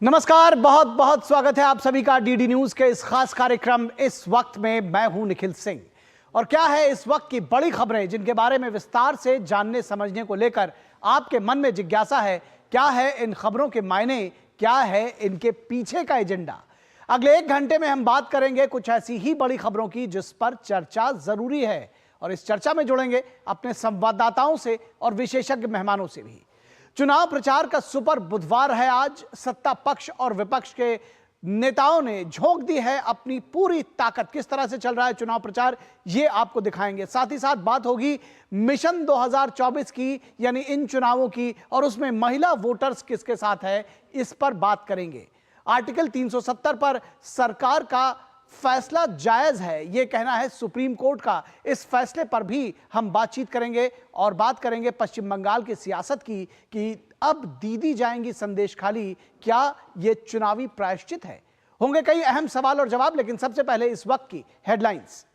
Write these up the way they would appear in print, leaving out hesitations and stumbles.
नमस्कार, बहुत बहुत स्वागत है आप सभी का डीडी न्यूज के इस खास कार्यक्रम इस वक्त में। मैं हूं निखिल सिंह और क्या है इस वक्त की बड़ी खबरें जिनके बारे में विस्तार से जानने समझने को लेकर आपके मन में जिज्ञासा है। क्या है इन खबरों के मायने, क्या है इनके पीछे का एजेंडा। अगले 1 घंटे में हम बात करेंगे कुछ ऐसी ही बड़ी खबरों की जिस पर चर्चा जरूरी है और इस चर्चा में जुड़ेंगे अपने संवाददाताओं से और विशेषज्ञ मेहमानों से भी। चुनाव प्रचार का सुपर बुधवार है आज। सत्ता पक्ष और विपक्ष के नेताओं ने झोंक दी है अपनी पूरी ताकत। किस तरह से चल रहा है चुनाव प्रचार ये आपको दिखाएंगे। साथ ही साथ बात होगी मिशन 2024 की, यानी इन चुनावों की, और उसमें महिला वोटर्स किसके साथ है इस पर बात करेंगे। आर्टिकल 370 पर सरकार का फैसला जायज है, यह कहना है सुप्रीम कोर्ट का। इस फैसले पर भी हम बातचीत करेंगे और बात करेंगे पश्चिम बंगाल की सियासत की कि अब दीदी जाएंगी संदेश खाली, क्या यह चुनावी प्रायश्चित है। होंगे कई अहम सवाल और जवाब, लेकिन सबसे पहले इस वक्त की हेडलाइंस।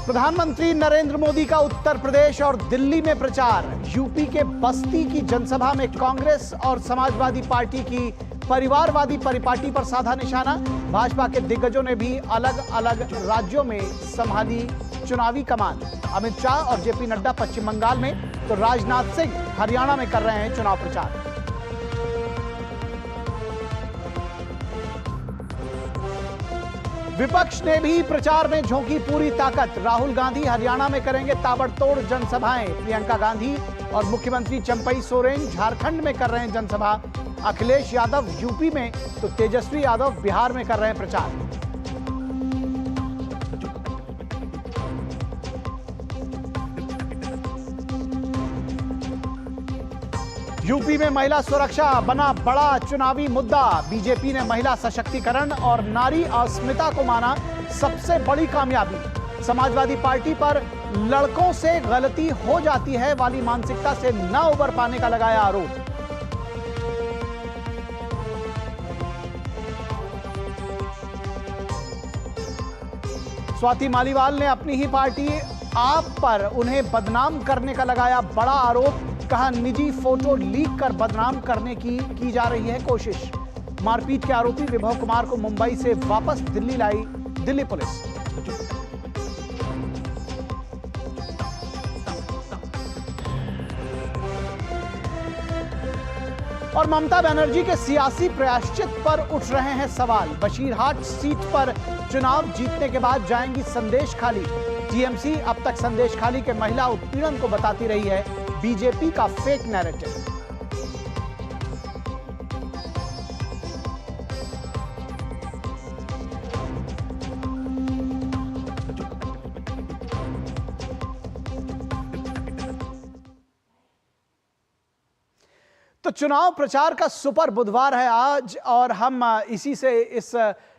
प्रधानमंत्री नरेंद्र मोदी का उत्तर प्रदेश और दिल्ली में प्रचार। यूपी के बस्ती की जनसभा में कांग्रेस और समाजवादी पार्टी की परिवारवादी परिपाटी पर साधा निशाना। भाजपा के दिग्गजों ने भी अलग अलग राज्यों में संभाली चुनावी कमान। अमित शाह और जेपी नड्डा पश्चिम बंगाल में, तो राजनाथ सिंह हरियाणा में कर रहे हैं चुनाव प्रचार। विपक्ष ने भी प्रचार में झोंकी पूरी ताकत। राहुल गांधी हरियाणा में करेंगे ताबड़तोड़ जनसभाएं। प्रियंका गांधी और मुख्यमंत्री चंपई सोरेन झारखंड में कर रहे हैं जनसभा। अखिलेश यादव यूपी में, तो तेजस्वी यादव बिहार में कर रहे हैं प्रचार। यूपी में महिला सुरक्षा बना बड़ा चुनावी मुद्दा। बीजेपी ने महिला सशक्तिकरण और नारी अस्मिता को माना सबसे बड़ी कामयाबी। समाजवादी पार्टी पर लड़कों से गलती हो जाती है वाली मानसिकता से न उबर पाने का लगाया आरोप। स्वाति मालीवाल ने अपनी ही पार्टी आप पर उन्हें बदनाम करने का लगाया बड़ा आरोप। कहा निजी फोटो लीक कर बदनाम करने की जा रही है कोशिश। मारपीट के आरोपी विभव कुमार को मुंबई से वापस दिल्ली लाई दिल्ली पुलिस। और ममता बनर्जी के सियासी प्रायश्चित पर उठ रहे हैं सवाल। बशीरहाट सीट पर चुनाव जीतने के बाद जाएंगी संदेश खाली। टीएमसी अब तक संदेश खाली के महिला उत्पीड़न को बताती रही है बीजेपी का फेक नैरेटिव। तो चुनाव प्रचार का सुपर बुधवार है आज और हम इसी से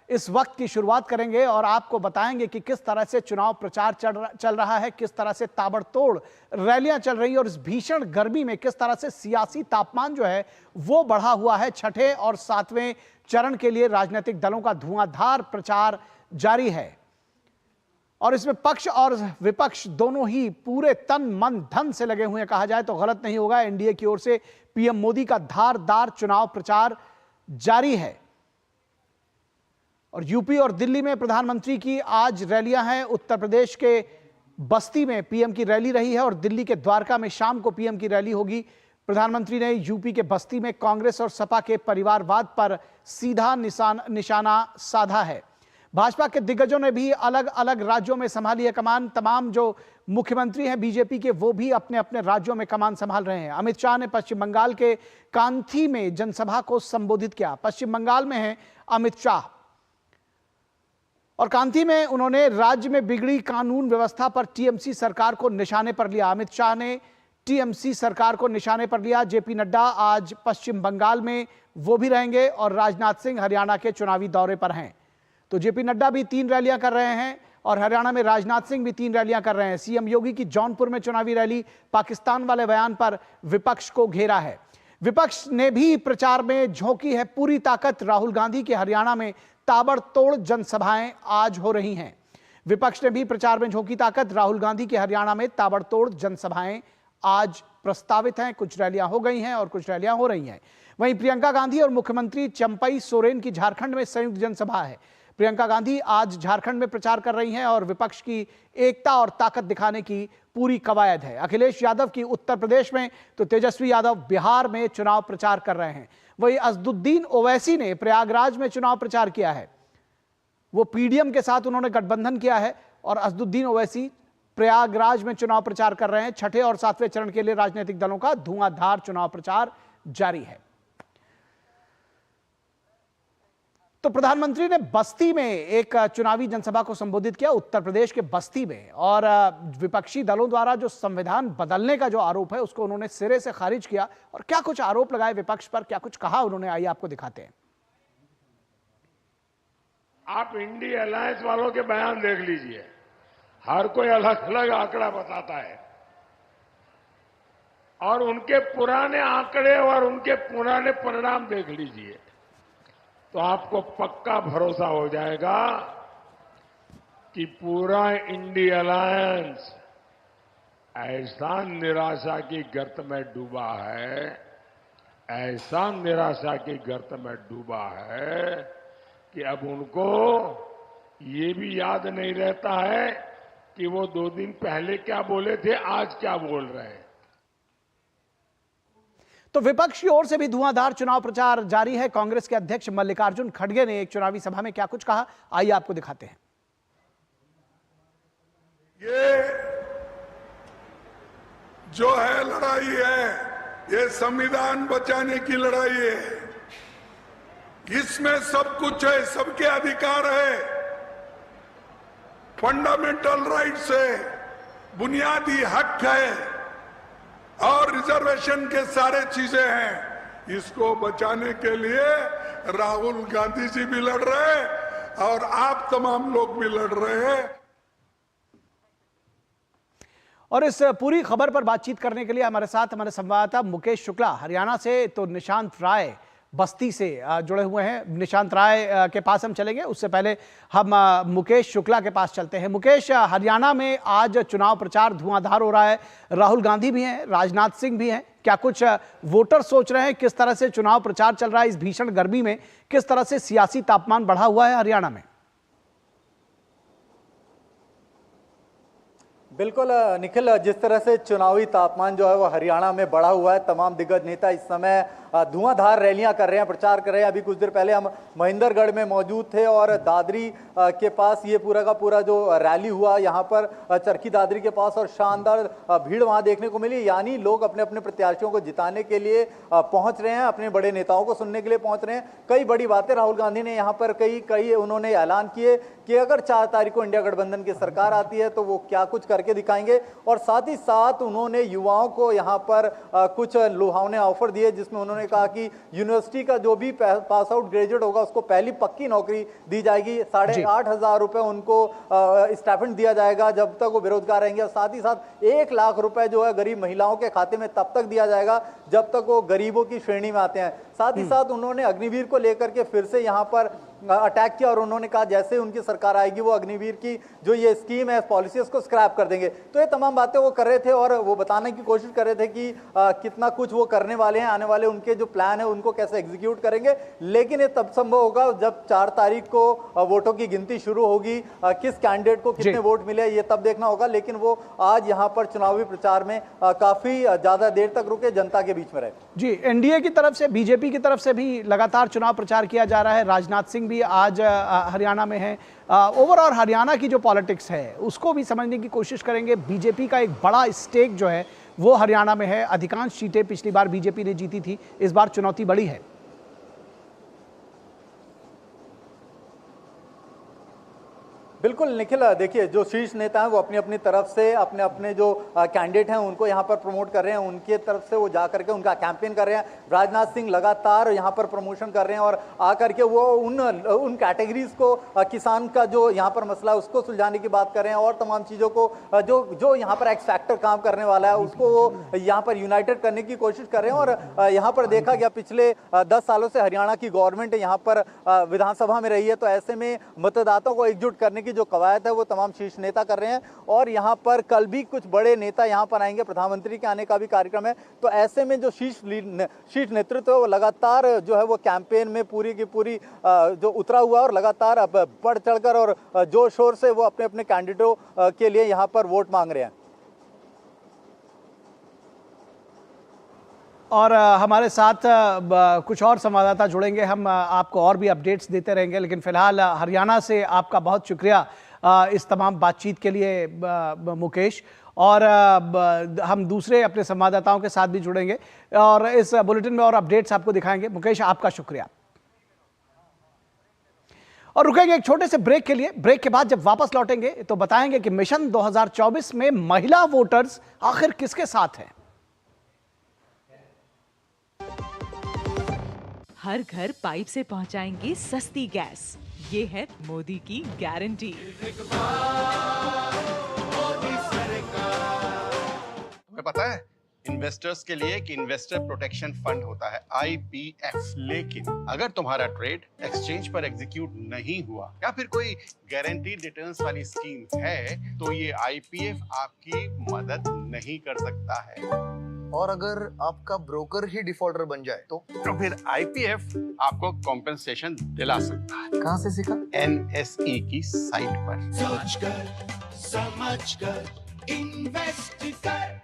इस वक्त की शुरुआत करेंगे और आपको बताएंगे कि किस तरह से चुनाव प्रचार चल रहा है, किस तरह से ताबड़तोड़ रैलियां चल रही है और इस भीषण गर्मी में किस तरह से सियासी तापमान जो है वो बढ़ा हुआ है। छठे और 7वें चरण के लिए राजनीतिक दलों का धुआंधार प्रचार जारी है और इसमें पक्ष और विपक्ष दोनों ही पूरे तन मन धन से लगे हुए हैं, कहा जाए तो गलत नहीं होगा। एनडीए की ओर से पीएम मोदी का धारदार चुनाव प्रचार जारी है और यूपी और दिल्ली में प्रधानमंत्री की आज रैलियां हैं। उत्तर प्रदेश के बस्ती में पीएम की रैली रही है और दिल्ली के द्वारका में शाम को पीएम की रैली होगी। प्रधानमंत्री ने यूपी के बस्ती में कांग्रेस और सपा के परिवारवाद पर सीधा निशाना साधा है। भाजपा के दिग्गजों ने भी अलग अलग राज्यों में संभाली है कमान। तमाम जो मुख्यमंत्री हैं बीजेपी के वो भी अपने अपने राज्यों में कमान संभाल रहे हैं। अमित शाह ने पश्चिम बंगाल के कांथी में जनसभा को संबोधित किया। पश्चिम बंगाल में हैं अमित शाह और कांथी में उन्होंने राज्य में बिगड़ी कानून व्यवस्था पर टीएमसी सरकार को निशाने पर लिया। अमित शाह ने टीएमसी सरकार को निशाने पर लिया। जेपी नड्डा आज पश्चिम बंगाल में वो भी रहेंगे और राजनाथ सिंह हरियाणा के चुनावी दौरे पर हैं। तो जेपी नड्डा भी 3 रैलियां कर रहे हैं और हरियाणा में राजनाथ सिंह भी 3 रैलियां कर रहे हैं। सीएम योगी की जौनपुर में चुनावी रैली। पाकिस्तान वाले बयान पर विपक्ष को घेरा है। विपक्ष ने भी प्रचार में झोंकी है पूरी ताकत। राहुल गांधी के हरियाणा में ताबड़तोड़ जनसभाएं आज हो रही हैं। विपक्ष ने भी प्रचार में झोंकी ताकत। राहुल गांधी के हरियाणा में ताबड़तोड़ जनसभाएं आज प्रस्तावित हैं, कुछ रैलियां हो गई हैं और कुछ रैलियां हो रही हैं। वहीं प्रियंका गांधी और मुख्यमंत्री चंपई सोरेन की झारखंड में संयुक्त जनसभा है। प्रियंका गांधी आज झारखंड में प्रचार कर रही हैं और विपक्ष की एकता और ताकत दिखाने की पूरी कवायद है। अखिलेश यादव की उत्तर प्रदेश में तो तेजस्वी यादव बिहार में चुनाव प्रचार कर रहे हैं। वहीं असदुद्दीन ओवैसी ने प्रयागराज में चुनाव प्रचार किया है। वो पीडीएम के साथ उन्होंने गठबंधन किया है और असदुद्दीन ओवैसी प्रयागराज में चुनाव प्रचार कर रहे हैं। छठे और सातवें चरण के लिए राजनीतिक दलों का धुआंधार चुनाव प्रचार जारी है। तो प्रधानमंत्री ने बस्ती में एक चुनावी जनसभा को संबोधित किया, उत्तर प्रदेश के बस्ती में, और विपक्षी दलों द्वारा जो संविधान बदलने का जो आरोप है उसको उन्होंने सिरे से खारिज किया। और क्या कुछ आरोप लगाए विपक्ष पर, क्या कुछ कहा उन्होंने, आइए आपको दिखाते हैं। आप इंडी अलायंस वालों के बयान देख लीजिए, हर कोई अलग अलग आंकड़ा बताता है और उनके पुराने आंकड़े और उनके पुराने परिणाम देख लीजिए तो आपको पक्का भरोसा हो जाएगा कि पूरा इंडी अलायंस ऐसा निराशा की गर्त में डूबा है, ऐसा निराशा की गर्त में डूबा है कि अब उनको ये भी याद नहीं रहता है कि वो 2 दिन पहले क्या बोले थे, आज क्या बोल रहे हैं। तो विपक्ष की ओर से भी धुआंधार चुनाव प्रचार जारी है। कांग्रेस के अध्यक्ष मल्लिकार्जुन खड़गे ने एक चुनावी सभा में क्या कुछ कहा, आइए आपको दिखाते हैं। ये जो है लड़ाई है, ये संविधान बचाने की लड़ाई है। इसमें सब कुछ है, सबके अधिकार है, फंडामेंटल राइट्स है, बुनियादी हक है और रिजर्वेशन के सारे चीजें हैं। इसको बचाने के लिए राहुल गांधी जी भी लड़ रहे हैं और आप तमाम लोग भी लड़ रहे हैं। और इस पूरी खबर पर बातचीत करने के लिए हमारे साथ हमारे संवाददाता मुकेश शुक्ला हरियाणा से, तो निशांत राय बस्ती से जुड़े हुए हैं। निशांत राय के पास हम चलेंगे, उससे पहले हम मुकेश शुक्ला के पास चलते हैं। मुकेश, हरियाणा में आज चुनाव प्रचार धुआंधार हो रहा है, राहुल गांधी भी हैं, राजनाथ सिंह भी हैं। क्या कुछ वोटर सोच रहे हैं, किस तरह से चुनाव प्रचार चल रहा है इस भीषण गर्मी में, किस तरह से सियासी तापमान बढ़ा हुआ है हरियाणा में? बिल्कुल निखिल, जिस तरह से चुनावी तापमान जो है वो हरियाणा में बढ़ा हुआ है, तमाम दिग्गज नेता इस समय धुआंधार रैलियां कर रहे हैं, प्रचार कर रहे हैं। अभी कुछ देर पहले हम महेंद्रगढ़ में मौजूद थे और दादरी के पास ये पूरा का पूरा जो रैली हुआ यहाँ पर चरखी दादरी के पास, और शानदार भीड़ वहां देखने को मिली। यानी लोग अपने अपने प्रत्याशियों को जिताने के लिए पहुंच रहे हैं, अपने बड़े नेताओं को सुनने के लिए पहुंच रहे हैं। कई बड़ी बातें राहुल गांधी ने यहाँ पर कई उन्होंने ऐलान किए कि अगर 4 तारीख को इंडिया गठबंधन की सरकार आती है तो वो क्या कुछ करके दिखाएंगे। और साथ ही साथ उन्होंने युवाओं को यहाँ पर कुछ लुभावने ऑफर दिए, जिसमें उन्होंने कहा कि यूनिवर्सिटी का जो भी पास आउट ग्रेजुएट होगा उसको पहली पक्की नौकरी दी जाएगी, 8,500 रुपए उनको स्टाइपेंड दिया जाएगा जब तक वो बेरोजगार रहेंगे। और साथ ही साथ 1 लाख रुपए जो है गरीब महिलाओं के खाते में तब तक दिया जाएगा जब तक वो गरीबों की श्रेणी में आते हैं। साथ ही साथ उन्होंने अग्निवीर को लेकर के फिर से यहाँ पर अटैक किया और उन्होंने कहा जैसे उनकी सरकार आएगी वो अग्निवीर की जो ये स्कीम है, पॉलिसी, उसको स्क्रैप कर देंगे। तो ये तमाम बातें वो कर रहे थे और वो बताने की कोशिश कर रहे थे कि कितना कुछ वो करने वाले हैं, आने वाले उनके जो प्लान है उनको कैसे एग्जीक्यूट करेंगे। लेकिन ये तब संभव होगा जब 4 तारीख को वोटों की गिनती शुरू होगी, किस कैंडिडेट को कितने वोट मिले ये तब देखना होगा। लेकिन वो आज यहाँ पर चुनावी प्रचार में काफी ज्यादा देर तक रुके, जनता के बीच में रहे। जी, एनडीए की तरफ से, बीजेपी की तरफ से भी लगातार चुनाव प्रचार किया जा रहा है। राजनाथ सिंह भी आज हरियाणा में है। ओवरऑल हरियाणा की जो पॉलिटिक्स है उसको भी समझने की कोशिश करेंगे। बीजेपी का एक बड़ा स्टेक जो है वो हरियाणा में है। अधिकांश सीटें पिछली बार बीजेपी ने जीती थी, इस बार चुनौती बड़ी है। बिल्कुल निखिल, देखिए जो शीर्ष नेता हैं वो अपनी अपनी तरफ से अपने अपने जो कैंडिडेट हैं उनको यहाँ पर प्रमोट कर रहे हैं, उनके तरफ से वो जा करके उनका कैंपेन कर रहे हैं। राजनाथ सिंह लगातार यहाँ पर प्रमोशन कर रहे हैं और आकर के वो उन कैटेगरीज को, किसान का जो यहाँ पर मसला है उसको सुलझाने की बात कर रहे हैं और तमाम चीज़ों को जो यहाँ पर एक्स फैक्टर काम करने वाला है उसको वो यहाँ पर यूनाइटेड करने की कोशिश कर रहे हैं। और यहाँ पर देखा गया पिछले 10 सालों से हरियाणा की गवर्नमेंट यहाँ पर विधानसभा में रही है, तो ऐसे में मतदाताओं को एकजुट करने की जो कवायद है वो तमाम शीर्ष नेता कर रहे हैं और यहाँ पर कल भी कुछ बड़े नेता यहाँ पर आएंगे, प्रधानमंत्री के आने का भी कार्यक्रम है। तो ऐसे में जो शीर्ष नेतृत्व है वो लगातार जो है वो कैंपेन में पूरी की पूरी जो उतरा हुआ है और लगातार अब बढ़ चढ़कर और जोर शोर से वो अपने अपने कैंडिडेटों के लिए यहाँ पर वोट मांग रहे हैं। और हमारे साथ कुछ और संवाददाता जुड़ेंगे, हम आपको और भी अपडेट्स देते रहेंगे, लेकिन फिलहाल हरियाणा से आपका बहुत शुक्रिया इस तमाम बातचीत के लिए मुकेश। और हम दूसरे अपने संवाददाताओं के साथ भी जुड़ेंगे और इस बुलेटिन में और अपडेट्स आपको दिखाएंगे। मुकेश, आपका शुक्रिया। और रुकेंगे एक छोटे से ब्रेक के लिए। ब्रेक के बाद जब वापस लौटेंगे तो बताएंगे कि मिशन 2024 में महिला वोटर्स आखिर किसके साथ हैं। हर घर पाइप से पहुंचाएंगे सस्ती गैस, ये है मोदी की गारंटी। तुम्हें पता है इन्वेस्टर्स के लिए एक इन्वेस्टर प्रोटेक्शन फंड होता है IPF, लेकिन अगर तुम्हारा ट्रेड एक्सचेंज पर एग्जीक्यूट नहीं हुआ या फिर कोई गारंटीड रिटर्न्स वाली स्कीम है तो ये IPF आपकी मदद नहीं कर सकता है। और अगर आपका ब्रोकर ही डिफॉल्टर बन जाए तो फिर IPF आपको कॉम्पेंसेशन दिला सकता है। कहां से सीखा? NSE की साइट पर। सोच कर, समझ कर, इन्वेस्ट कर।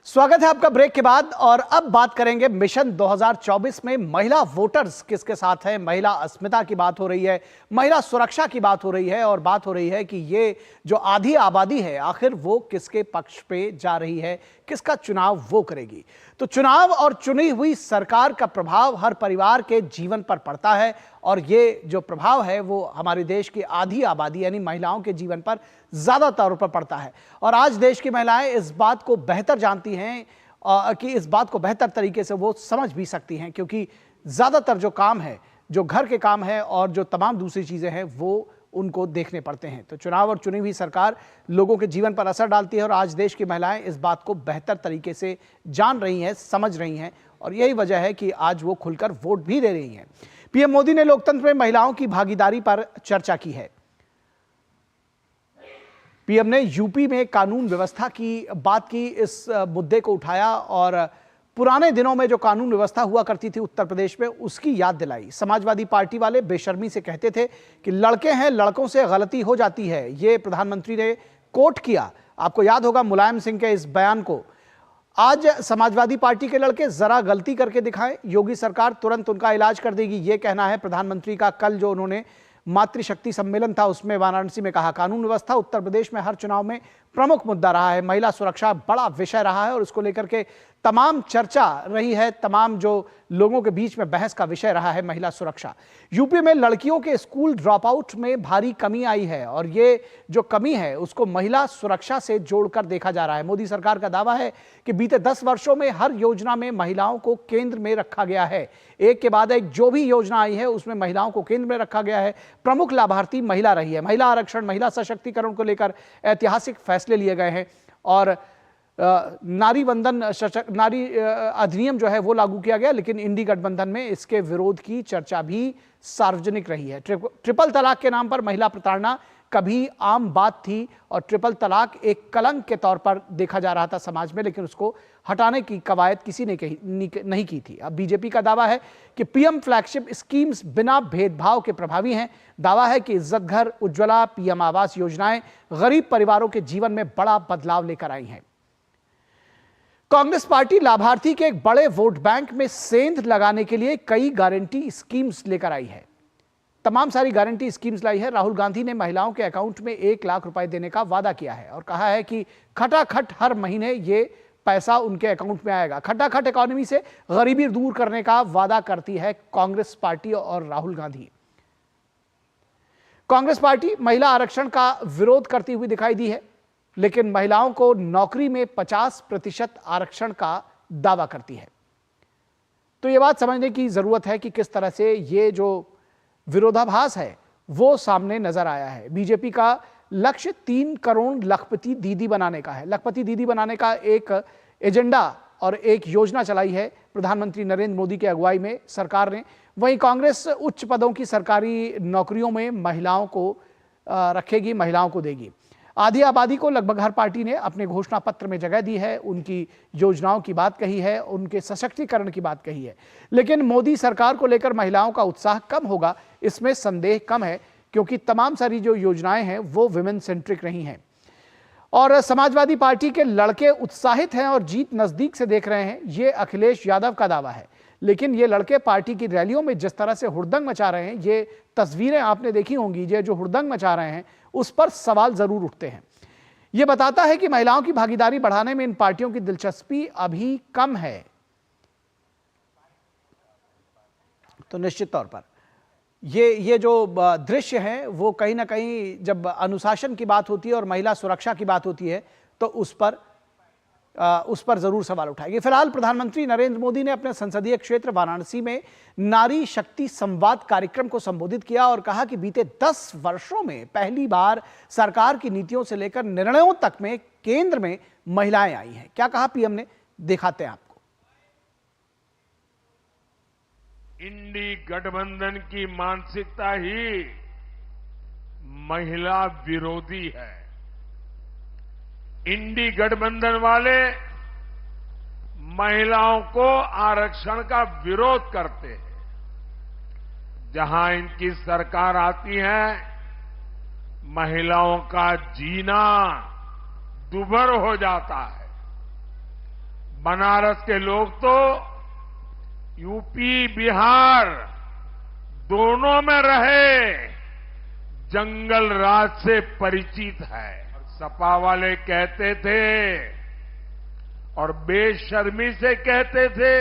स्वागत है आपका ब्रेक के बाद। और अब बात करेंगे मिशन 2024 में महिला वोटर्स किसके साथ हैं। महिला अस्मिता की बात हो रही है, महिला सुरक्षा की बात हो रही है और बात हो रही है कि ये जो आधी आबादी है आखिर वो किसके पक्ष पे जा रही है, किसका चुनाव वो करेगी। तो चुनाव और चुनी हुई सरकार का प्रभाव हर परिवार के जीवन पर पड़ता है और ये जो प्रभाव है वो हमारे देश की आधी आबादी यानी महिलाओं के जीवन पर ज्यादा तौर पर पड़ता है। और आज देश की महिलाएं इस बात को बेहतर जानती हैं कि इस बात को बेहतर तरीके से वो समझ भी सकती हैं, क्योंकि ज्यादातर जो काम है, जो घर के काम है और जो तमाम दूसरी चीजें हैं वो उनको देखने पड़ते हैं। तो चुनाव और चुनी हुई सरकार लोगों के जीवन पर असर डालती है और आज देश की महिलाएं इस बात को बेहतर तरीके से जान रही हैं, समझ रही हैं और यही वजह है कि आज वो खुलकर वोट भी दे रही हैं। पीएम मोदी ने लोकतंत्र में महिलाओं की भागीदारी पर चर्चा की है। पीएम ने यूपी में कानून व्यवस्था की बात की, इस मुद्दे को उठाया और पुराने दिनों में जो कानून व्यवस्था हुआ करती थी उत्तर प्रदेश में उसकी याद दिलाई। समाजवादी पार्टी वाले बेशर्मी से कहते थे कि लड़के हैं, लड़कों से गलती हो जाती है, ये प्रधानमंत्री ने कोट किया। आपको याद होगा मुलायम सिंह के इस बयान को। आज समाजवादी पार्टी के लड़के जरा गलती करके दिखाएं, योगी सरकार तुरंत उनका इलाज कर देगी, ये कहना है प्रधानमंत्री का। कल जो उन्होंने मातृशक्ति सम्मेलन था उसमें वाराणसी में कहा। कानून व्यवस्था उत्तर प्रदेश में हर चुनाव में प्रमुख मुद्दा रहा है। महिला सुरक्षा बड़ा विषय रहा है और उसको लेकर के तमाम चर्चा रही है, तमाम जो लोगों के बीच में बहस का विषय रहा है महिला सुरक्षा। यूपी में लड़कियों के स्कूल ड्रॉप आउट में भारी कमी आई है और ये जो कमी है उसको महिला सुरक्षा से जोड़कर देखा जा रहा है। मोदी सरकार का दावा है कि बीते 10 वर्षों में हर योजना में महिलाओं को केंद्र में रखा गया है। एक के बाद एक जो भी योजना आई है उसमें महिलाओं को केंद्र में रखा गया है। प्रमुख लाभार्थी महिला रही है। महिला आरक्षण, महिला सशक्तिकरण को लेकर ऐतिहासिक फैसले लिए गए हैं और नारी अधिनियम जो है वो लागू किया गया, लेकिन इंडी गठबंधन में इसके विरोध की चर्चा भी सार्वजनिक रही है। ट्रिपल तलाक के नाम पर महिला प्रताड़ना कभी आम बात थी और ट्रिपल तलाक एक कलंक के तौर पर देखा जा रहा था समाज में, लेकिन उसको हटाने की कवायद किसी ने नहीं की थी। अब बीजेपी का दावा है कि पीएम फ्लैगशिप स्कीम्स बिना भेदभाव के प्रभावी हैं। दावा है कि इज्जत घर, उज्ज्वला, पीएम आवास योजनाएं गरीब परिवारों के जीवन में बड़ा बदलाव लेकर आई हैं। कांग्रेस पार्टी लाभार्थी के एक बड़े वोट बैंक में सेंध लगाने के लिए कई गारंटी स्कीम्स लेकर आई है। तमाम सारी गारंटी स्कीम्स लाई है। राहुल गांधी ने महिलाओं के अकाउंट में 1 लाख रुपए देने का वादा किया है और कहा है कि खटाखट हर महीने ये पैसा उनके अकाउंट में आएगा। खटाखट इकोनॉमी से गरीबी दूर करने का वादा करती है कांग्रेस पार्टी और राहुल गांधी। कांग्रेस पार्टी महिला आरक्षण का विरोध करती हुई दिखाई दी है, लेकिन महिलाओं को नौकरी में 50% आरक्षण का दावा करती है। तो यह बात समझने की जरूरत है कि किस तरह से ये जो विरोधाभास है वो सामने नजर आया है। बीजेपी का लक्ष्य 3 करोड़ लखपति दीदी बनाने का है। लखपति दीदी बनाने का एक एजेंडा और एक योजना चलाई है प्रधानमंत्री नरेंद्र मोदी की अगुवाई में सरकार ने। वहीं कांग्रेस उच्च पदों की सरकारी नौकरियों में महिलाओं को रखेगी, महिलाओं को देगी। आधी आबादी को लगभग हर पार्टी ने अपने घोषणा पत्र में जगह दी है, उनकी योजनाओं की बात कही है, उनके सशक्तिकरण की बात कही है। लेकिन मोदी सरकार को लेकर महिलाओं का उत्साह कम होगा, इसमें संदेह कम है, क्योंकि तमाम सारी जो योजनाएं हैं वो विमेन सेंट्रिक रही हैं। और समाजवादी पार्टी के लड़के उत्साहित हैं और जीत नजदीक से देख रहे हैं, ये अखिलेश यादव का दावा है। लेकिन ये लड़के पार्टी की रैलियों में जिस तरह से हुड़दंग मचा रहे हैं, ये तस्वीरें आपने देखी होंगी, ये जो हुड़दंग मचा रहे हैं उस पर सवाल जरूर उठते हैं। यह बताता है कि महिलाओं की भागीदारी बढ़ाने में इन पार्टियों की दिलचस्पी अभी कम है। तो निश्चित तौर पर ये जो दृश्य है वो कहीं ना कहीं जब अनुशासन की बात होती है और महिला सुरक्षा की बात होती है तो उस पर जरूर सवाल उठाएगी। फिलहाल प्रधानमंत्री नरेंद्र मोदी ने अपने संसदीय क्षेत्र वाराणसी में नारी शक्ति संवाद कार्यक्रम को संबोधित किया और कहा कि बीते 10 वर्षों में पहली बार सरकार की नीतियों से लेकर निर्णयों तक में केंद्र में महिलाएं आई हैं। क्या कहा पीएम ने, दिखाते हैं आपको। इंडी गठबंधन की मानसिकता ही महिला विरोधी है। इंडी गठबंधन वाले महिलाओं को आरक्षण का विरोध करते हैं। जहां इनकी सरकार आती है, महिलाओं का जीना दुभर हो जाता है। बनारस के लोग तो यूपी बिहार दोनों में रहे जंगल राज से परिचित है। सपा वाले कहते थे और बेशर्मी से कहते थे,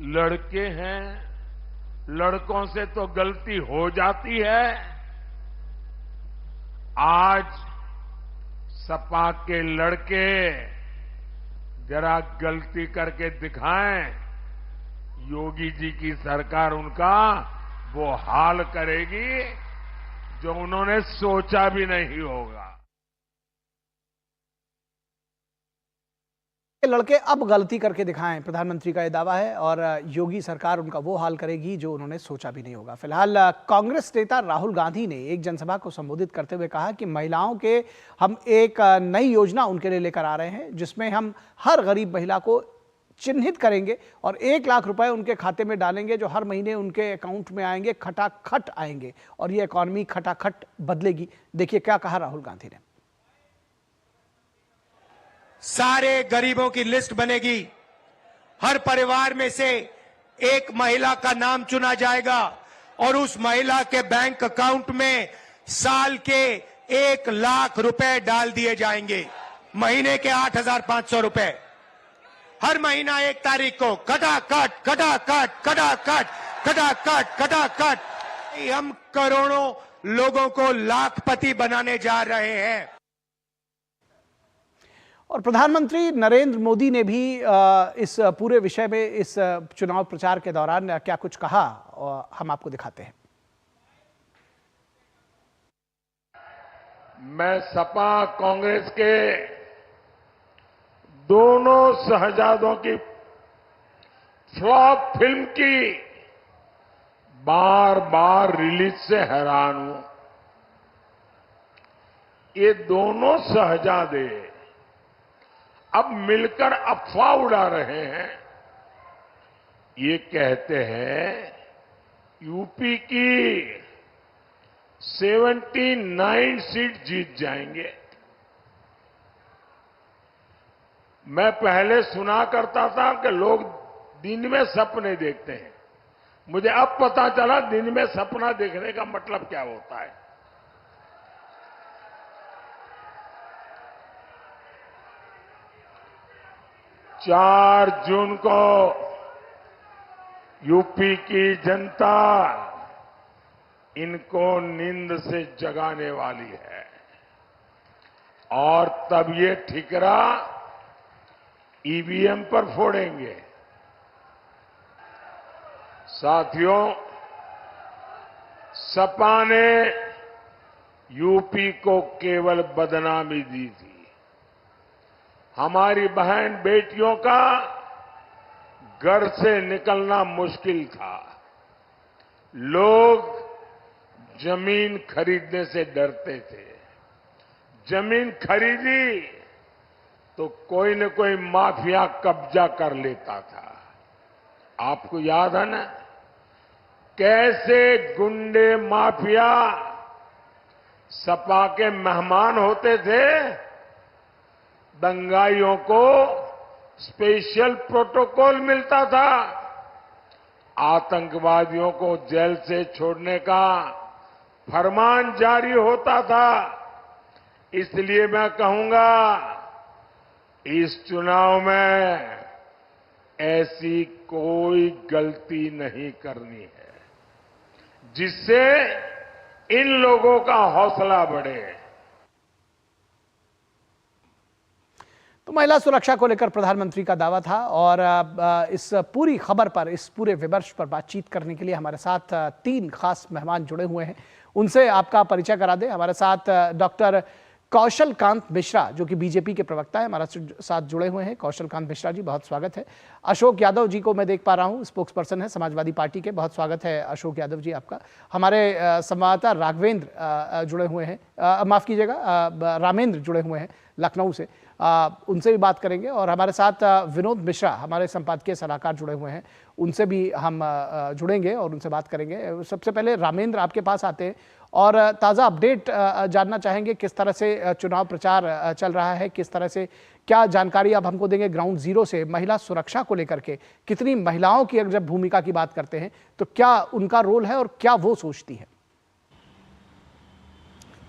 लड़के हैं, लड़कों से तो गलती हो जाती है। आज सपा के लड़के जरा गलती करके दिखाएं, योगी जी की सरकार उनका वो हाल करेगी जो उन्होंने सोचा भी नहीं होगा। लड़के अब गलती करके दिखाएं, प्रधानमंत्री का यह दावा है और योगी सरकार उनका वो हाल करेगी जो उन्होंने सोचा भी नहीं होगा। फिलहाल कांग्रेस नेता राहुल गांधी ने एक जनसभा को संबोधित करते हुए कहा कि महिलाओं के हम एक नई योजना उनके लिए लेकर आ रहे हैं, जिसमें हम हर गरीब महिला को चिन्हित करेंगे और 1 लाख रुपए उनके खाते में डालेंगे, जो हर महीने उनके अकाउंट में आएंगे, खटाखट आएंगे और ये इकॉनमी खटाखट बदलेगी। देखिए क्या कहा राहुल गांधी ने। सारे गरीबों की लिस्ट बनेगी, हर परिवार में से एक महिला का नाम चुना जाएगा और उस महिला के बैंक अकाउंट में साल के 1 लाख रुपए डाल दिए जाएंगे। महीने के 8,500 रुपए हर महीना 1 तारीख को खटाखट खटाखट खटाखट खटाखट खटाखट। हम करोड़ों लोगों को लाखपति बनाने जा रहे हैं। और प्रधानमंत्री नरेंद्र मोदी ने भी इस पूरे विषय में इस चुनाव प्रचार के दौरान क्या कुछ कहा, हम आपको दिखाते हैं। मैं सपा कांग्रेस के दोनों शहजादों की फ्लॉप फिल्म की बार बार रिलीज से हैरान हूं। ये दोनों शहजादे अब मिलकर अफवाह उड़ा रहे हैं। ये कहते हैं यूपी की 79 सीट जीत जाएंगे। मैं पहले सुना करता था कि लोग दिन में सपने देखते हैं, मुझे अब पता चला दिन में सपना देखने का मतलब क्या होता है। चार जून को यूपी की जनता इनको नींद से जगाने वाली है और तब ये ठिकरा ईवीएम पर फोड़ेंगे। साथियों, सपा ने यूपी को केवल बदनामी दी थी। हमारी बहन बेटियों का घर से निकलना मुश्किल था। लोग जमीन खरीदने से डरते थे। जमीन खरीदी तो कोई न कोई माफिया कब्जा कर लेता था। आपको याद है ना, कैसे गुंडे माफिया सपा के मेहमान होते थे। दंगाइयों को स्पेशल प्रोटोकॉल मिलता था। आतंकवादियों को जेल से छोड़ने का फरमान जारी होता था। इसलिए मैं कहूंगा, इस चुनाव में ऐसी कोई गलती नहीं करनी है जिससे इन लोगों का हौसला बढ़े। तो महिला सुरक्षा को लेकर प्रधानमंत्री का दावा था और इस पूरी खबर पर, इस पूरे विमर्श पर बातचीत करने के लिए हमारे साथ 3 खास मेहमान जुड़े हुए हैं। उनसे आपका परिचय करा दें। हमारे साथ डॉक्टर कौशल कांत मिश्रा, जो कि बीजेपी के प्रवक्ता है, हमारे साथ जुड़े हुए हैं। कौशल कांत मिश्रा जी, बहुत स्वागत है। अशोक यादव जी को मैं देख पा रहा हूं, स्पोक्स पर्सन है समाजवादी पार्टी के, बहुत स्वागत है अशोक यादव जी आपका। हमारे संवाददाता राघवेंद्र जुड़े हुए हैं, माफ कीजिएगा रामेंद्र जुड़े हुए हैं लखनऊ से, उनसे भी बात करेंगे। और हमारे साथ विनोद मिश्रा, हमारे संपादकीय सलाहकार जुड़े हुए हैं, उनसे भी हम जुड़ेंगे और उनसे बात करेंगे। सबसे पहले रामेंद्र, आपके पास आते हैं और ताज़ा अपडेट जानना चाहेंगे, किस तरह से चुनाव प्रचार चल रहा है, किस तरह से, क्या जानकारी आप हमको देंगे ग्राउंड जीरो से महिला सुरक्षा को लेकर के। कितनी महिलाओं की अगर जब भूमिका की बात करते हैं तो क्या उनका रोल है और क्या वो सोचती है?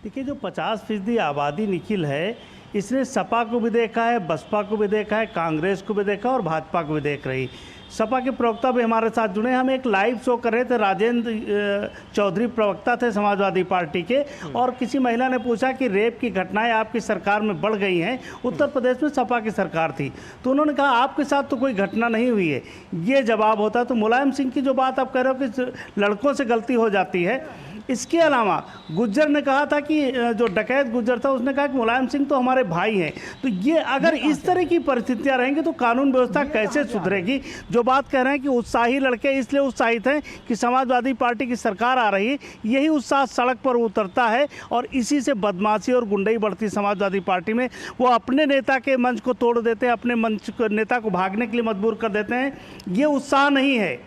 देखिए, जो 50% आबादी निखिल है, इसने सपा को भी देखा है, बसपा को भी देखा है, कांग्रेस को भी देखा और भाजपा को भी देख रही। सपा के प्रवक्ता भी हमारे साथ जुड़े। हम एक लाइव शो कर रहे थे, राजेंद्र चौधरी प्रवक्ता थे समाजवादी पार्टी के, और किसी महिला ने पूछा कि रेप की घटनाएं आपकी सरकार में बढ़ गई हैं। उत्तर प्रदेश में सपा की सरकार थी, तो उन्होंने कहा आपके साथ तो कोई घटना नहीं हुई है। ये जवाब होता। तो मुलायम सिंह की जो बात आप कह रहे हो कि लड़कों से गलती हो जाती है, इसके अलावा गुज्जर ने कहा था कि जो डकैत गुज्जर था, उसने कहा कि मुलायम सिंह तो हमारे भाई हैं। तो ये अगर इस तरह की परिस्थितियां रहेंगी तो कानून व्यवस्था कैसे सुधरेगी? जो बात कह रहे हैं कि उत्साही लड़के इसलिए उत्साहित हैं कि समाजवादी पार्टी की सरकार आ रही है, यही उत्साह सड़क पर उतरता है और इसी से बदमाशी और गुंडई बढ़ती समाजवादी पार्टी में। वो अपने नेता के मंच को तोड़ देते हैं, अपने मंच को, नेता को भागने के लिए मजबूर कर देते हैं। ये उत्साह नहीं है,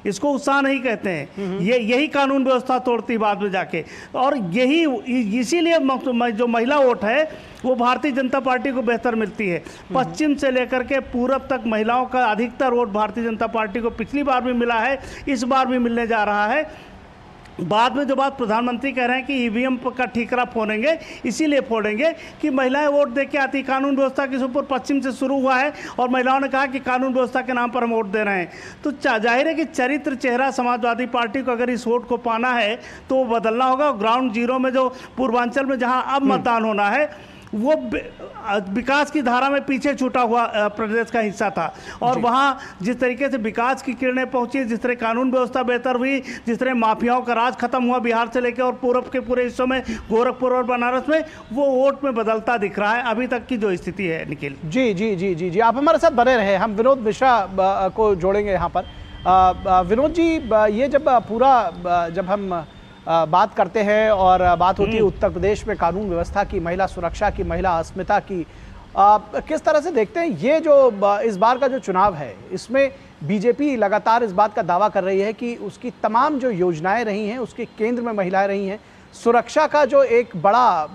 इसको उत्साह नहीं कहते हैं। यही कानून व्यवस्था तोड़ती बाद में जाके। और यही इसीलिए जो महिला वोट है वो भारतीय जनता पार्टी को बेहतर मिलती है। पश्चिम से लेकर के पूरब तक महिलाओं का अधिकतर वोट भारतीय जनता पार्टी को पिछली बार भी मिला है, इस बार भी मिलने जा रहा है। बाद में जो बात प्रधानमंत्री कह रहे हैं कि ईवीएम का ठीकरा फोड़ेंगे, इसीलिए फोड़ेंगे कि महिलाएं वोट दे के आती। कानून व्यवस्था के ऊपर पश्चिम से शुरू हुआ है और महिलाओं ने कहा कि कानून व्यवस्था के नाम पर हम वोट दे रहे हैं। तो जाहिर है कि चरित्र चेहरा समाजवादी पार्टी को अगर इस वोट को पाना है तो वो बदलना होगा। ग्राउंड जीरो में जो पूर्वांचल में जहां अब मतदान होना है, वो विकास की धारा में पीछे छूटा हुआ प्रदेश का हिस्सा था। और वहाँ जिस तरीके से विकास की किरणें पहुंची, जिस तरह कानून व्यवस्था बेहतर हुई, जिस तरह माफियाओं का राज खत्म हुआ बिहार से लेकर और पूरब के पूरे हिस्सों में, गोरखपुर और बनारस में, वो वोट में बदलता दिख रहा है अभी तक की जो स्थिति है। निखिल जी जी जी जी जी आप हमारे साथ बने रहे। हम विनोद मिश्रा को जोड़ेंगे यहाँ पर। विनोद जी, ये जब हम बात करते हैं और बात होती है उत्तर प्रदेश में कानून व्यवस्था की, महिला सुरक्षा की, महिला अस्मिता की, किस तरह से देखते हैं ये जो इस बार का जो चुनाव है, इसमें बीजेपी लगातार इस बात का दावा कर रही है कि उसकी तमाम जो योजनाएं रही हैं उसके केंद्र में महिलाएं रही हैं। सुरक्षा का जो एक बड़ा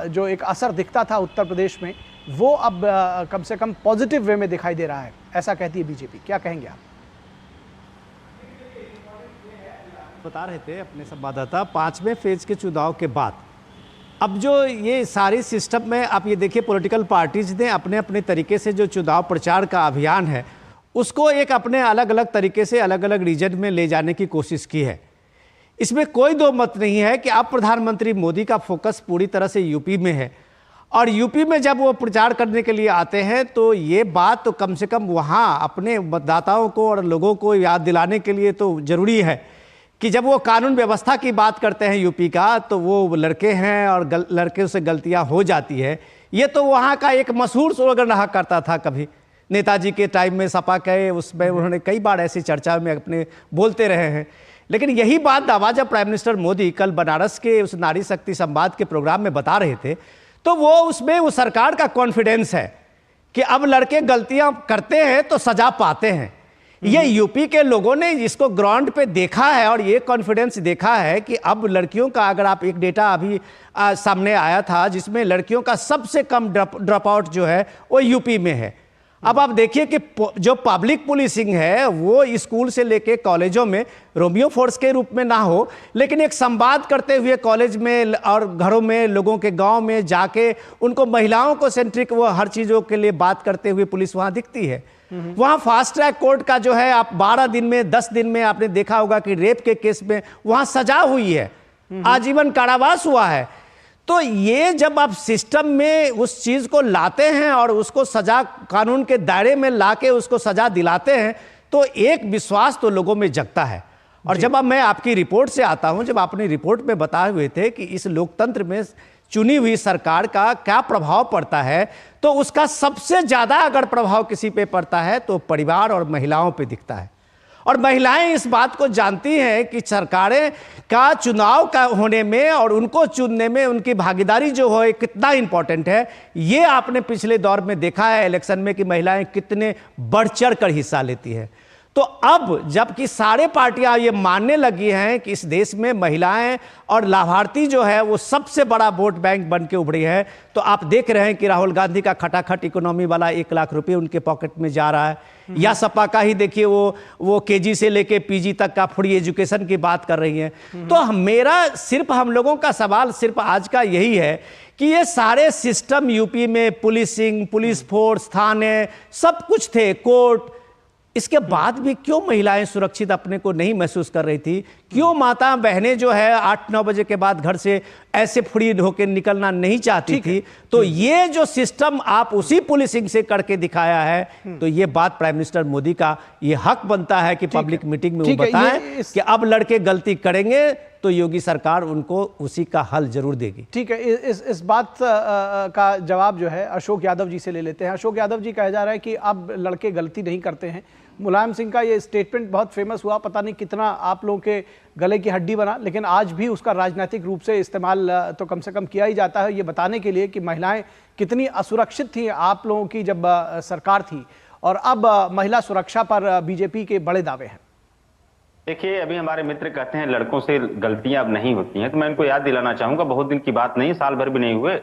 जो एक असर दिखता था उत्तर प्रदेश में, वो अब कम से कम पॉजिटिव वे में दिखाई दे रहा है, ऐसा कहती है बीजेपी। क्या कहेंगे आप? बता रहे थे अपने संवाददाता, 5वें फेज के चुनाव के बाद अब जो ये सारी सिस्टम में आप ये देखिए, पॉलिटिकल पार्टीज ने अपने अपने तरीके से जो चुनाव प्रचार का अभियान है उसको एक अपने अलग अलग तरीके से अलग अलग रीजन में ले जाने की कोशिश की है। इसमें कोई दो मत नहीं है कि अब प्रधानमंत्री मोदी का फोकस पूरी तरह से यूपी में है, और यूपी में जब वो प्रचार करने के लिए आते हैं तो ये बात तो कम से कम वहाँ अपने मतदाताओं को और लोगों को याद दिलाने के लिए तो ज़रूरी है कि जब वो कानून व्यवस्था की बात करते हैं यूपी का, तो वो लड़के हैं और लड़के से गलतियां हो जाती है। ये तो वहाँ का एक मशहूर स्लोगन रहा करता था कभी, नेताजी के टाइम में सपा के उसमें उन्होंने कई बार ऐसी चर्चा में अपने बोलते रहे हैं। लेकिन यही बात दावा जब प्राइम मिनिस्टर मोदी कल बनारस के उस नारी शक्ति संवाद के प्रोग्राम में बता रहे थे, तो वो उसमें उस सरकार का कॉन्फिडेंस है कि अब लड़के गलतियां करते हैं तो सजा पाते हैं। ये यूपी के लोगों ने इसको ग्राउंड पे देखा है और ये कॉन्फिडेंस देखा है कि अब लड़कियों का, अगर आप एक डेटा अभी सामने आया था जिसमें लड़कियों का सबसे कम ड्रॉप आउट जो है वो यूपी में है। अब आप देखिए कि जो पब्लिक पुलिसिंग है वो स्कूल से लेके कॉलेजों में रोमियो फोर्स के रूप में ना हो, लेकिन एक संवाद करते हुए कॉलेज में और घरों में, लोगों के गांव में जाके उनको महिलाओं को सेंट्रिक वो हर चीज़ों के लिए बात करते हुए पुलिस वहाँ दिखती है। वहाँ फास्ट ट्रैक कोर्ट का जो है आप 12 दिन में 10 दिन में आपने देखा होगा कि रेप के केस में वहाँ सजा हुई है, आजीवन कारावास हुआ है। तो ये जब आप सिस्टम में उस चीज को लाते हैं और उसको सजा कानून के दायरे में लाके उसको सजा दिलाते हैं तो एक विश्वास तो लोगों में जगता है। और जब अब मैं आपकी रिपोर्ट से आता हूं, जब आपने रिपोर्ट में बताए हुए थे कि इस लोकतंत्र में चुनी हुई सरकार का क्या प्रभाव पड़ता है, तो उसका सबसे ज्यादा अगर प्रभाव किसी पे पड़ता है तो परिवार और महिलाओं पे दिखता है। और महिलाएं इस बात को जानती हैं कि सरकारें का चुनाव का होने में और उनको चुनने में उनकी भागीदारी जो है कितना इंपॉर्टेंट है। ये आपने पिछले दौर में देखा है इलेक्शन में कि महिलाएं कितने बढ़ चढ़ कर हिस्सा लेती हैं। तो अब जबकि सारे पार्टियां ये मानने लगी हैं कि इस देश में महिलाएं और लाभार्थी जो है वो सबसे बड़ा वोट बैंक बन के उभरी है, तो आप देख रहे हैं कि राहुल गांधी का खटाखट इकोनॉमी वाला 1 लाख रुपए उनके पॉकेट में जा रहा है, या सपा का ही देखिए वो केजी से लेके पीजी तक का फ्री एजुकेशन की बात कर रही है। तो मेरा सिर्फ हम लोगों का सवाल सिर्फ आज का यही है कि ये सारे सिस्टम यूपी में पुलिसिंग, पुलिस फोर्स, थाने सब कुछ थे, कोर्ट, इसके बाद भी क्यों महिलाएं सुरक्षित अपने को नहीं महसूस कर रही थी? क्यों माता बहनें जो है 8-9 बजे के बाद घर से ऐसे फ्री होकर निकलना नहीं चाहती थी? तो ये जो सिस्टम आप उसी पुलिसिंग से करके दिखाया है, तो ये बात प्राइम मिनिस्टर मोदी का ये हक बनता है कि पब्लिक मीटिंग में वो बताएं कि अब लड़के गलती करेंगे तो योगी सरकार उनको उसी का हल जरूर देगी। ठीक है, इस बात का जवाब जो है अशोक यादव जी से ले लेते हैं। अशोक यादव जी, कहा जा रहा है कि अब लड़के गलती नहीं करते हैं। मुलायम सिंह का ये स्टेटमेंट बहुत फेमस हुआ, पता नहीं कितना आप लोगों के गले की हड्डी बना, लेकिन आज भी उसका राजनीतिक रूप से इस्तेमाल तो कम से कम किया ही जाता है, ये बताने के लिए कि महिलाएं कितनी असुरक्षित थी आप लोगों की जब सरकार थी, और अब महिला सुरक्षा पर बीजेपी के बड़े दावे हैं। देखिए, अभी हमारे मित्र कहते हैं लड़कों से गलतियां अब नहीं होती हैं, तो मैं इनको याद दिलाना चाहूंगा, बहुत दिन की बात नहीं, साल भर भी नहीं हुए,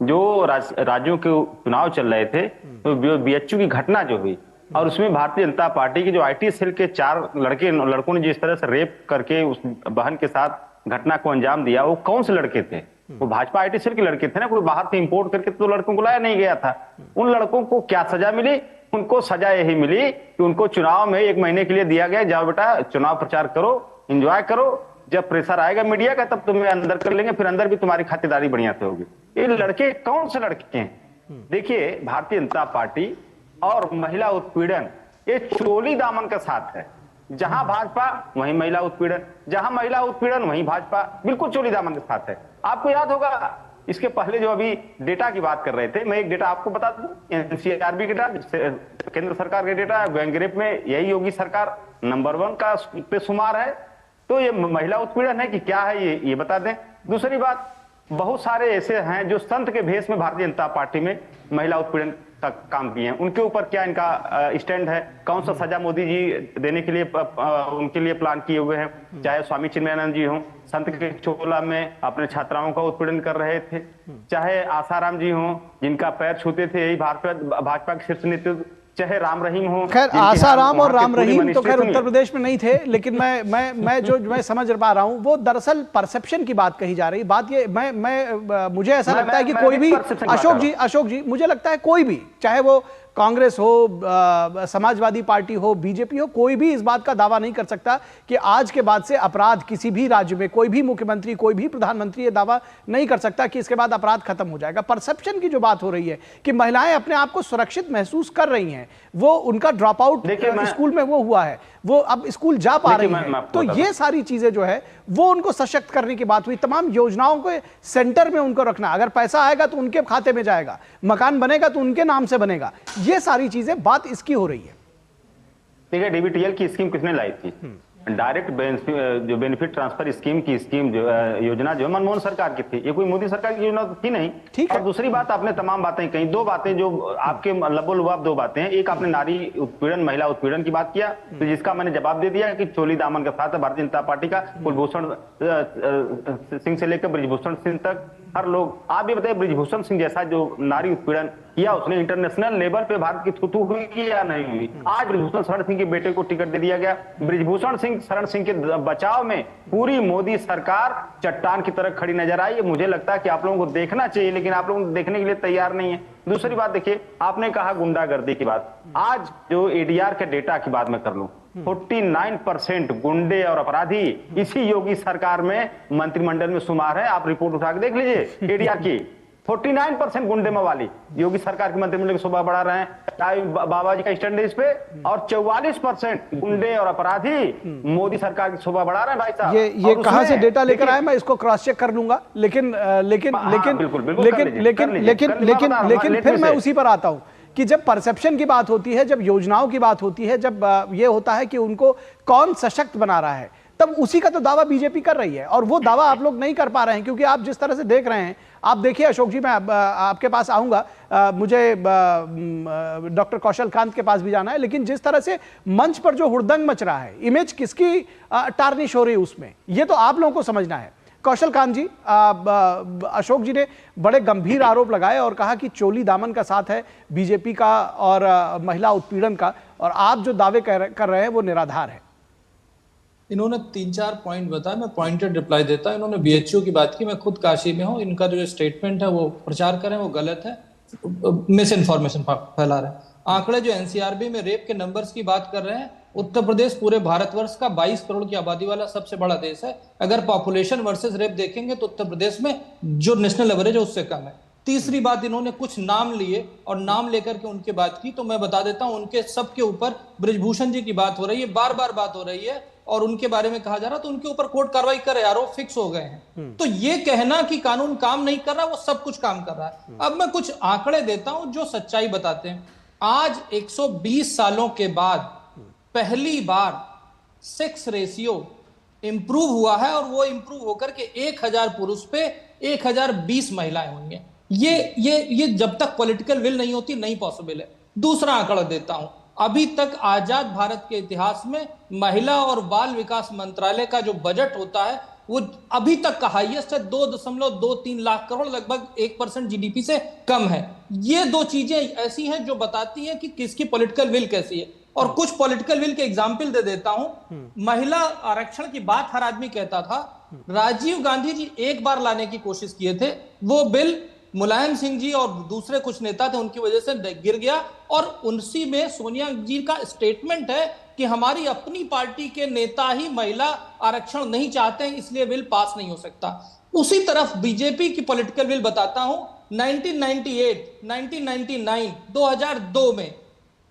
जो राज्यों के चुनाव चल रहे थे तो बीएचयू की घटना जो हुई, और उसमें भारतीय जनता पार्टी की जो आईटी सेल के 4 लड़कों ने जिस तरह से रेप करके उस बहन के साथ घटना को अंजाम दिया, वो कौन से लड़के थे? वो भाजपा आईटी सेल के लड़के थे ना, कोई बाहर से इंपोर्ट करके तो लड़कों को लाया नहीं गया था। उन लड़कों को क्या सजा मिली? उनको सजा यही मिली कि उनको चुनाव में 1 महीने के लिए दिया गया, जाओ बेटा चुनाव प्रचार करो, एंजॉय करो, जब प्रेशर आएगा मीडिया का तब तुम्हें अंदर कर लेंगे, फिर अंदर भी तुम्हारी खातिरदारी बढ़िया से होगी। ये लड़के कौन से लड़के हैं? देखिए, भारतीय जनता पार्टी और महिला उत्पीड़न ये चोली दामन का साथ है। जहां भाजपा वहीं महिला उत्पीड़न, जहां महिला उत्पीड़न वहीं भाजपा, बिल्कुल चोली दामन के साथ है। आपको याद होगा इसके पहले जो अभी डेटा की बात कर रहे थे, मैं एक डेटा आपको बता दूं, एनसीआरबी के डेटा, केंद्र सरकार के डेटा, गैंगरेप में यही योगी सरकार नंबर 1 का पे शुमार है। तो ये महिला उत्पीड़न है कि क्या है ये बता दें। दूसरी बात, बहुत सारे ऐसे हैं जो संत के भेष में भारतीय जनता पार्टी में महिला उत्पीड़न का काम किए हैं, उनके ऊपर क्या इनका स्टैंड है? कौन सा सजा मोदी जी देने के लिए उनके लिए प्लान किए हुए हैं? चाहे स्वामी चिन्मयानंद जी हों, संत के चोला में अपने छात्राओं का उत्पीड़न कर रहे थे, चाहे आसाराम जी हों जिनका पैर छूते थे यही भाजपा के शीर्ष नेतृत्व, चाहे राम रहीम हो। खैर आसाराम और राम रहीम तो खैर उत्तर प्रदेश में नहीं थे, लेकिन मैं समझ पा रहा हूं वो दरअसल परसेप्शन की बात कही जा रही। बात ये मुझे ऐसा लगता है कि कोई भी अशोक जी मुझे लगता है कोई भी, चाहे वो कांग्रेस हो, समाजवादी पार्टी हो, बीजेपी हो, कोई भी इस बात का दावा नहीं कर सकता कि आज के बाद से अपराध किसी भी राज्य में, कोई भी मुख्यमंत्री, कोई भी प्रधानमंत्री ये दावा नहीं कर सकता कि इसके बाद अपराध खत्म हो जाएगा। परसेप्शन की जो बात हो रही है कि महिलाएं अपने आप को सुरक्षित महसूस कर रही हैं, वो उनका ड्रॉप आउट स्कूल में वो हुआ है, वो अब स्कूल जा पा रही हैं, तो ये सारी चीजें जो है वो उनको सशक्त करने की बात हुई। तमाम योजनाओं को सेंटर में उनको रखना, अगर पैसा आएगा तो उनके खाते में जाएगा, मकान बनेगा तो उनके नाम से बनेगा, ये सारी चीजें बात इसकी हो रही है। देखिए, डीबीटीएल की स्कीम किसने लाई थी? डायरेक्ट जो बेनिफिट ट्रांसफर स्कीम की योजना जो मनमोहन सरकार की थी, ये कोई मोदी सरकार की योजना थी नहीं। और दूसरी बात, आपने तमाम बातें कही, दो बातें जो आपके लबोलुबाब दो बातें हैं। एक, आपने नारी उत्पीड़न, महिला उत्पीड़न की बात किया, तो जिसका मैंने जवाब दे दिया कि चोली दामन का साथ है भारतीय जनता पार्टी का, कुलभूषण सिंह से लेकर ब्रिजभूषण सिंह तक हर लोग। आप ये बताइए, ब्रिजभूषण सिंह जैसा जो नारी उत्पीड़न किया, उसने इंटरनेशनल लेवल पे भारत की थूथू हुई कि या नहीं हुई? आज ब्रिजभूषण शरण सिंह के बेटे को टिकट दे दिया गया। ब्रिजभूषण सिंह शरण सिंह के बचाव में पूरी मोदी सरकार चट्टान की तरह खड़ी नजर आई। मुझे लगता है कि आप लोगों को देखना चाहिए, लेकिन आप लोग देखने के लिए तैयार नहीं है। दूसरी बात देखिए, आपने कहा गुंडागर्दी की बात, आज जो एडीआर के डेटा की बात मैं कर लूं, 49% गुंडे और अपराधी इसी योगी सरकार में मंत्रिमंडल में शुमार है। आप रिपोर्ट उठा के देख लीजिए एडीआर की, 49% गुंडे मवाली योगी सरकार के मंत्रिमंडल की शोभा बढ़ा रहे हैं, बाबा जी का स्टैंड है इस पे, और 44% गुंडे और अपराधी मोदी सरकार की शोभा बढ़ा रहे हैं। भाई साहब, ये कहां से डेटा लेकर आए, मैं इसको क्रॉस चेक कर लूंगा, लेकिन फिर मैं उसी पर आता हूं कि जब परसेप्शन की बात होती है, जब योजनाओं की बात होती है, जब ये होता है कि उनको कौन सशक्त बना रहा है, तब उसी का तो दावा बीजेपी कर रही है, और वो दावा आप लोग नहीं कर पा रहे हैं। क्योंकि आप जिस तरह से देख रहे हैं, आप देखिए अशोक जी, मैं आपके पास आऊंगा, मुझे डॉक्टर कौशल कांत के पास भी जाना है, लेकिन जिस तरह से मंच पर जो हुड़दंग मच रहा है, इमेज किसकी टार्निश हो रही है उसमें, ये तो आप लोगों को समझना है। कौशल कांत जी, अशोक जी ने बड़े गंभीर आरोप लगाए और कहा कि चोली दामन का साथ है बीजेपी का और महिला उत्पीड़न का, और आप जो दावे कर रहे हैं वो निराधार है। इन्होंने 3-4 पॉइंट बताया, मैं पॉइंटेड रिप्लाई देता हूं। इन्होंने बीएचयू की बात की, मैं खुद काशी में हूं, इनका जो स्टेटमेंट है वो प्रचार करें वो गलत है, मिस इन्फॉर्मेशन फैला रहे हैं। आंकड़े जो एनसीआरबी में रेप के नंबर्स की बात कर रहे हैं, उत्तर प्रदेश पूरे भारतवर्ष का 22 करोड़ की आबादी वाला सबसे बड़ा देश है। अगर पॉपुलेशन वर्सेस रेप देखेंगे तो उत्तर प्रदेश में जो नेशनल एवरेज है उससे कम है। तीसरी बात, इन्होंने कुछ नाम लिए और नाम लेकर के उनके बात की, तो मैं बता देता हूं, उनके सबके ऊपर ब्रिजभूषण जी की बात हो रही है, बार बार बात हो रही है, और उनके बारे में कहा जा रहा, तो उनके ऊपर कोर्ट कार्रवाई करे, आरोप फिक्स हो गए हैं। तो ये कहना कि कानून काम नहीं कर रहा, वो सब कुछ काम कर रहा है। अब मैं कुछ आंकड़े देता हूं जो सच्चाई बताते हैं। आज 120 सालों के बाद पहली बार सेक्स रेशियो इंप्रूव हुआ है, और वो इंप्रूव होकर के 1000 पुरुष पे 1020 महिलाएं हुई हैं। ये जब तक पॉलिटिकल विल नहीं होती नहीं पॉसिबल है। दूसरा आंकड़ा देता हूं, अभी तक आजाद भारत के इतिहास में महिला और बाल विकास मंत्रालय का जो बजट होता है वो अभी तक का हाईएस्ट है, 2.23 लाख करोड़, लगभग 1% जीडीपी से कम है। ये दो चीजें ऐसी हैं जो बताती हैं कि किसकी पॉलिटिकल विल कैसी है। और कुछ पॉलिटिकल विल के एग्जाम्पल दे देता हूं। महिला आरक्षण की बात हर आदमी कहता था, राजीव गांधी जी एक बार लाने की कोशिश किए थे, वो बिल मुलायम सिंह जी और दूसरे कुछ नेता थे उनकी वजह से गिर गया, और उसी में सोनिया जी का स्टेटमेंट है कि हमारी अपनी पार्टी के नेता ही महिला आरक्षण नहीं चाहते हैं, इसलिए बिल पास नहीं हो सकता। उसी तरफ बीजेपी की पॉलिटिकल विल बताता हूं। 1998, 1999, 2002 में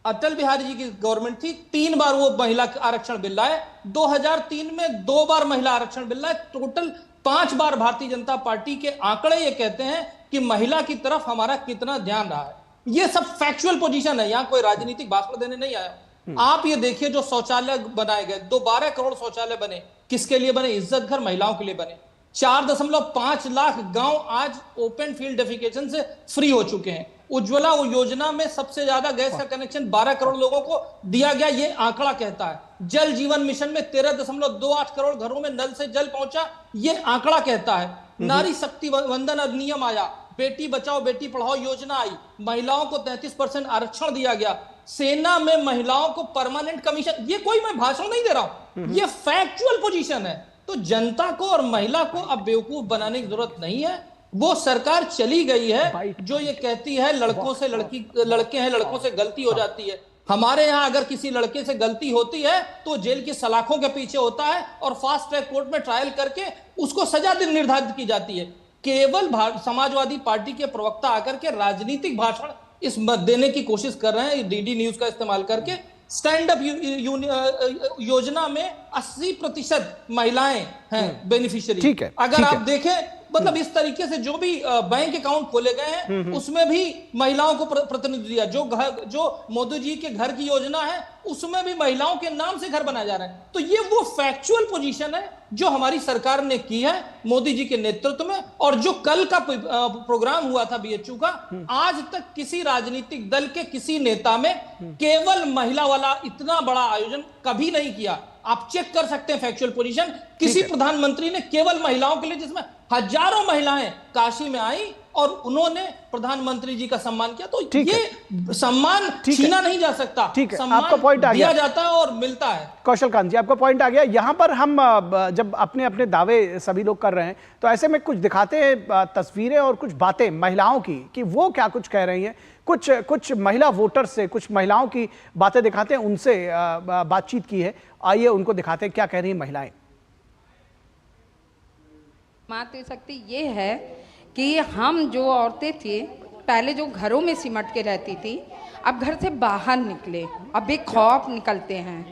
अटल बिहारी जी की गवर्नमेंट थी, 3 बार वो महिला आरक्षण बिल लाए। 2003 में 2 बार महिला आरक्षण बिल लाए। टोटल 5 बार भारतीय जनता पार्टी के आंकड़े ये कहते हैं कि महिला की तरफ हमारा कितना ध्यान रहा है। ये सब फैक्चुअल पोजीशन है, यहां कोई राजनीतिक भाषण देने नहीं आया। आप ये देखिए, जो शौचालय बनाए गए, 12 करोड़ शौचालय बने, किसके लिए बने? इज्जत घर महिलाओं के लिए बने। 4.5 लाख गांव आज ओपन फील्ड डेफिकेशन से फ्री हो चुके हैं। उज्ज्वला योजना में सबसे ज्यादा गैस का कनेक्शन 12 करोड़ लोगों को दिया गया, ये आंकड़ा कहता है। जल जीवन मिशन में 13.28 करोड़ घरों में नल से जल पहुंचा, ये आंकड़ा कहता है। नारी शक्ति वंदन अधिनियम आया, बेटी बचाओ बेटी पढ़ाओ योजना आई, महिलाओं को 33% आरक्षण दिया गया, सेना में महिलाओं को परमानेंट कमीशन। ये कोई मैं भाषण नहीं दे रहा हूं, ये फैक्चुअल पोजीशन है। तो जनता को और महिला को अब बेवकूफ बनाने की जरूरत नहीं है। वो सरकार चली गई है जो ये कहती है लड़कों से लड़के हैं, लड़कों से गलती हो जाती है। हमारे यहाँ अगर किसी लड़के से गलती होती है तो जेल की सलाखों के पीछे होता है और फास्ट ट्रैक कोर्ट में ट्रायल करके उसको सजा निर्धारित की जाती है। केवल समाजवादी पार्टी के प्रवक्ता आकर के राजनीतिक भाषण इस देने की कोशिश कर रहे हैं, डीडी न्यूज का इस्तेमाल करके। स्टैंड अप योजना में 80% महिलाएं हैं बेनिफिशियरी। ठीक है, अगर आप देखें मतलब इस तरीके से जो भी बैंक अकाउंट खोले गए हैं उसमें भी महिलाओं को प्रतिनिधित्व दिया। जो मोदी जी के घर की योजना है उसमें भी महिलाओं के नाम से घर बनाया जा रहा है। तो ये वो फैक्चुअल पोजीशन है जो हमारी सरकार ने की है मोदी जी के नेतृत्व में। और जो कल का प्रोग्राम हुआ था बीएचयू का, आज तक किसी राजनीतिक दल के किसी नेता में केवल महिला वाला इतना बड़ा आयोजन कभी नहीं किया। आप चेक कर सकते हैं फैक्चुअल पोजीशन, किसी प्रधानमंत्री ने केवल महिलाओं के लिए, जिसमें हजारों महिलाएं काशी में आई और उन्होंने प्रधानमंत्री जी का सम्मान किया। तो ये सम्मान छीना नहीं जा सकता। ठीक है, सम्मान आपका पॉइंट आ दिया गया, जाता है और मिलता है। कौशल कांत जी, आपका पॉइंट आ गया। यहां पर हम जब अपने अपने दावे सभी लोग कर रहे हैं तो ऐसे में कुछ दिखाते हैं तस्वीरें और कुछ बातें महिलाओं की कि वो क्या कुछ कह रही हैं। कुछ महिला वोटर से, कुछ महिलाओं की बातें दिखाते हैं, उनसे बातचीत की है। आइए उनको दिखाते हैं क्या कह रही हैं महिलाएं। मातृशक्ति ये है कि हम जो औरतें थी पहले जो घरों में सिमट के रहती थी, अब घर से बाहर निकले, अब एक खौफ निकलते हैं,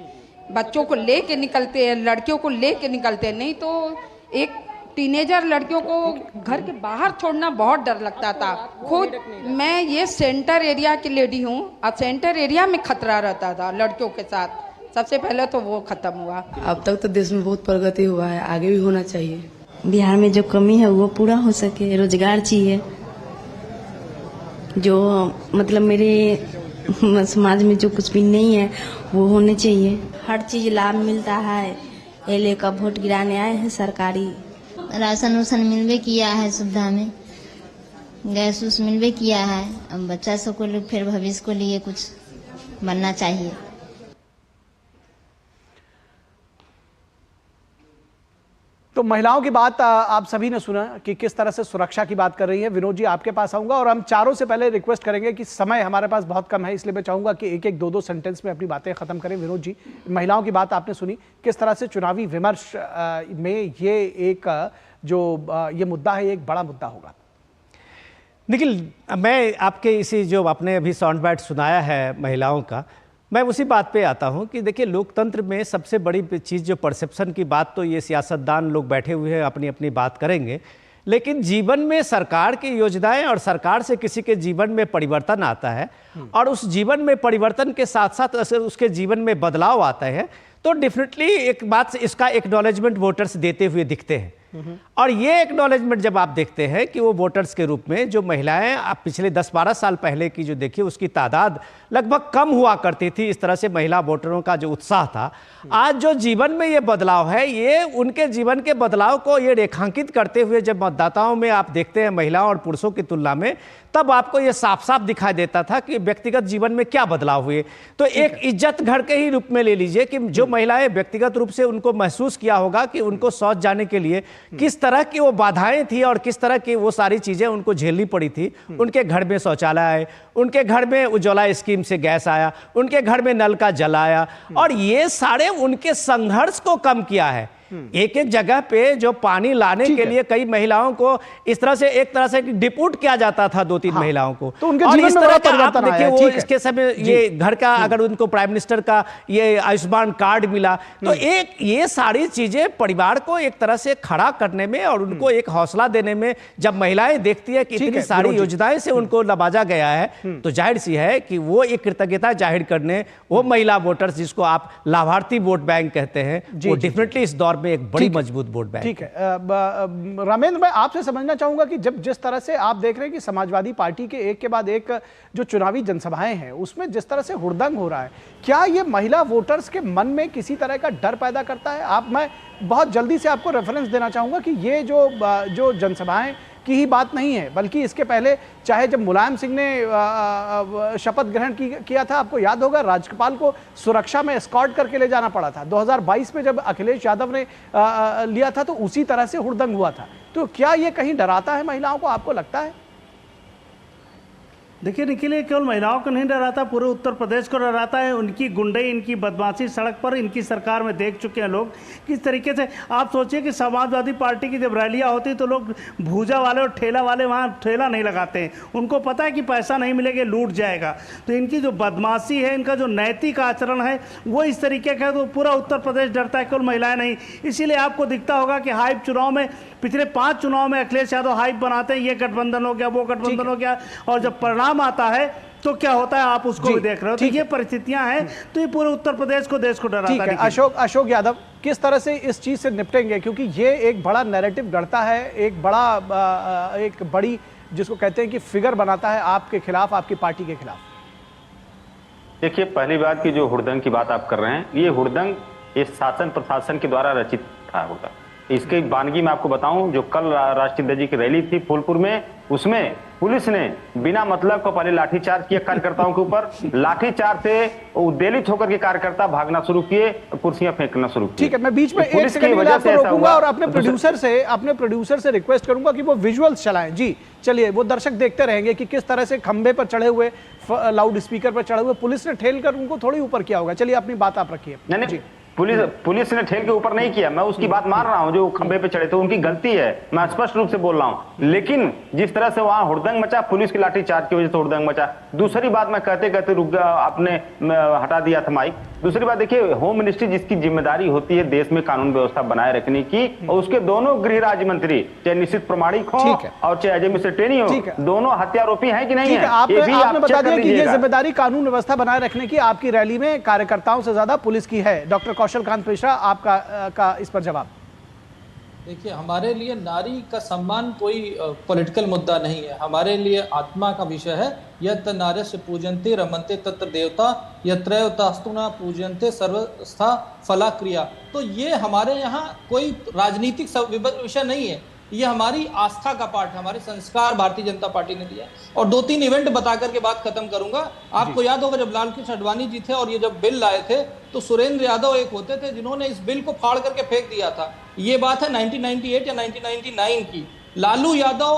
बच्चों को लेके निकलते हैं, लड़कियों को लेके निकलते हैं। नहीं तो एक टीनेजर लड़कियों को घर के बाहर छोड़ना बहुत डर लगता था। खुद मैं ये सेंटर एरिया की लेडी हूँ और सेंटर एरिया में खतरा रहता था लड़कियों के साथ। सबसे पहले तो वो खत्म हुआ। अब तक तो देश में बहुत प्रगति हुआ है, आगे भी होना चाहिए। बिहार में जो कमी है वो पूरा हो सके, रोजगार चाहिए। जो मतलब मेरे समाज में जो कुछ भी नहीं है वो होने चाहिए। हर चीज लाभ मिलता है। ये लेकर वोट गिराने आए हैं। सरकारी राशन उसन मिलवे किया है, सुविधा में गैस उस मिलवे किया है। अब बच्चा सब को फिर भविष्य को लिए कुछ बनना चाहिए। तो महिलाओं की बात आप सभी ने सुना कि किस तरह से सुरक्षा की बात कर रही है। विनोद जी, आपके पास आऊंगा और हम चारों से पहले रिक्वेस्ट करेंगे कि समय हमारे पास बहुत कम है, इसलिए मैं चाहूंगा कि एक एक दो दो सेंटेंस में अपनी बातें खत्म करें। विनोद जी, महिलाओं की बात आपने सुनी, किस तरह से चुनावी विमर्श में ये एक ये मुद्दा है, एक बड़ा मुद्दा होगा। निखिल, मैं आपके इसी जो आपने अभी साउंड बाइट सुनाया है महिलाओं का, मैं उसी बात पे आता हूँ कि देखिए लोकतंत्र में सबसे बड़ी चीज़ जो परसेप्शन की बात, तो ये सियासतदान लोग बैठे हुए हैं अपनी अपनी बात करेंगे, लेकिन जीवन में सरकार की योजनाएं और सरकार से किसी के जीवन में परिवर्तन आता है और उस जीवन में परिवर्तन के साथ साथ अगर उसके जीवन में बदलाव आता है तो डेफिनेटली एक बात इसका एक्नॉलेजमेंट वोटर्स देते हुए दिखते हैं। और ये एक्नॉलेजमेंट जब आप देखते हैं कि वो वोटर्स के रूप में जो महिलाएं आप पिछले 10-12 साल पहले की जो देखिए उसकी तादाद लगभग कम हुआ करती थी, इस तरह से महिला वोटरों का जो उत्साह था, आज जो जीवन में ये बदलाव है, ये उनके जीवन के बदलाव को ये रेखांकित करते हुए जब मतदाताओं में आप देखते हैं महिलाओं और पुरुषों की तुलना में, तब आपको ये साफ साफ दिखाई देता था कि व्यक्तिगत जीवन में क्या बदलाव हुए। तो एक इज्जत घर के ही रूप में ले लीजिए कि जो महिलाएं व्यक्तिगत रूप से उनको महसूस किया होगा कि उनको शौच जाने के लिए किस तरह की वो बाधाएं थी और किस तरह की वो सारी चीजें उनको झेलनी पड़ी थी। उनके घर में शौचालय आए, उनके घर में उज्ज्वला स्कीम से गैस आया, उनके घर में नल का जल आया और ये सारे उनके संघर्ष को कम किया है। एक एक जगह पे जो पानी लाने के लिए कई महिलाओं को इस तरह से एक तरह से डिप्यूट किया जाता था, 2-3 महिलाओं को, तो उनके और जीवन इस में तरह बड़ा का आप परिवर्तन देखिए आया, वो ठीक है। इसके समय ये घर का अगर उनको प्राइम मिनिस्टर का ये आयुष्मान कार्ड मिला तो एक ये सारी चीजें परिवार को एक तरह से खड़ा करने में और उनको एक हौसला देने में जब महिलाएं देखती है कि इतनी सारी योजनाएं से उनको नवाजा गया है तो जाहिर सी है कि वो एक कृतज्ञता जाहिर करने वो महिला वोटर्स जिसको आप लाभार्थी वोट बैंक कहते हैं वो डेफिनेटली इस दौर में एक बड़ी मजबूत वोट बैंक। ठीक है, रामेंद्र, मैं आपसे समझना चाहूंगा कि जब जिस तरह से आप देख रहे हैं कि समाजवादी पार्टी के एक के बाद एक जो चुनावी जनसभाएं हैं उसमें जिस तरह से हुड़दंग हो रहा है, क्या ये महिला वोटर्स के मन में किसी तरह का डर पैदा करता है? मैं बहुत जल्दी से आपको रेफरेंस देना चाहूंगा कि ये जो जनसभाएं की ही बात नहीं है, बल्कि इसके पहले चाहे जब मुलायम सिंह ने शपथ ग्रहण किया था, आपको याद होगा राज्यपाल को सुरक्षा में एस्कॉर्ट करके ले जाना पड़ा था। 2022 में जब अखिलेश यादव ने लिया था तो उसी तरह से हुड़दंग हुआ था। तो क्या ये कहीं डराता है महिलाओं को, आपको लगता है? देखिए निखिल, ये केवल महिलाओं को नहीं डराता, पूरे उत्तर प्रदेश को डराता है। उनकी गुंडई, इनकी बदमाशी सड़क पर इनकी सरकार में देख चुके हैं लोग किस तरीके से। आप सोचिए कि समाजवादी पार्टी की जब रैलियां होती तो लोग भूजा वाले और ठेला वाले वहाँ ठेला नहीं लगाते हैं, उनको पता है कि पैसा नहीं मिलेगा, लूट जाएगा। तो इनकी जो बदमाशी है, इनका जो नैतिक आचरण है वो इस तरीके का है, तो पूरा उत्तर प्रदेश डरता है, केवल महिलाएं नहीं। इसीलिए आपको दिखता होगा कि हाइप चुनाव में, पिछले 5 चुनाव में अखिलेश यादव हाइप बनाते हैं, ये गठबंधन हो गया, वो गठबंधन हो गया, और जब परिणाम आता है तो क्या होता है आप उसको भी देख रहे हो। तो ये परिस्थितियां हैं, तो ये पूरे उत्तर प्रदेश को, देश को डराता है। अशोक यादव किस तरह से इस चीज से निपटेंगे, क्योंकि ये एक बड़ा नैरेटिव गढ़ता है, एक बड़ी जिसको कहते हैं कि फिगर बनाता है आपके खिलाफ, आपकी पार्टी के खिलाफ। देखिए, पहली बात की जो हुड़दंग की बात आप कर रहे हैं, ये हुड़दंग इस शासन प्रशासन के द्वारा रचित था हुड़दंग। इसकी वानगी मैं आपको बताऊं, जो कल राष्ट्रीय ध्वज की रैली थी फूलपुर में, उसमें पुलिस ने बिना मतलब को पहले लाठीचार्ज किया कार्यकर्ताओं के ऊपर। लाठीचार्ज से उद्वेलित होकर के कार्यकर्ता भागना शुरू किए, कुर्सियां फेंकना शुरू किए। ठीक है, मैं बीच में एक सेकंड के लिए आपको रोकूंगा और अपने प्रोड्यूसर से रिक्वेस्ट करूंगा कि वो विजुअल्स चलाएं। जी चलिए, वो दर्शक देखते रहेंगे कि किस तरह से खंबे पर चढ़े हुए, लाउड स्पीकर पर चढ़े हुए पुलिस ने ठेल कर उनको थोड़ी ऊपर किया होगा। चलिए अपनी बात आप रखिए। पुलिस ने ठेल के ऊपर नहीं किया, मैं उसकी बात मान रहा हूं, जो खंबे पे चढ़े थे उनकी गलती है, मैं स्पष्ट रूप से बोल रहा हूं। लेकिन जिस तरह से वहां हुड़दंग मचा, पुलिस की लाठीचार्ज की वजह से हुड़दंग मचा। दूसरी बात मैं कहते कहते रुक गया, आपने हटा दिया था माइक। दूसरी बात देखिए, होम मिनिस्ट्री जिसकी जिम्मेदारी होती है देश में कानून व्यवस्था बनाए रखने की, और उसके दोनों गृह राज्य मंत्री, चाहे निश्चित प्रमाणिक हो और चाहे अजय मिश्र टेनी हो, दोनों हत्यारोपी हैं कि नहीं है, आपने बता दिया कि ये जिम्मेदारी कानून व्यवस्था बनाए रखने की आपकी रैली में कार्यकर्ताओं से ज्यादा पुलिस की है। डॉक्टर कौशल कांत मिश्रा, आपका इस पर जवाब। देखिए, हमारे लिए नारी का सम्मान कोई पॉलिटिकल मुद्दा नहीं है, हमारे लिए आत्मा का विषय है। यत् नार्यस्य पूजन्ते रमन्ते तत्र देवता, यत्रैवतास्तु न पूजन्ते सर्वस्था फला क्रिया। तो ये हमारे यहाँ कोई राजनीतिक विषय नहीं है, ये हमारी आस्था का पाठ है, हमारे संस्कार भारतीय जनता पार्टी ने दिया। और 2-3 इवेंट बता करके बात खत्म करूंगा। आपको याद होगा जब लालकृष्ण आडवाणी जी थे और ये जब बिल लाए थे, तो सुरेंद्र यादव एक होते थे जिन्होंने इस बिल को फाड़ करके फेंक दिया था। ये बात है 1998 या 1999 की। लालू यादव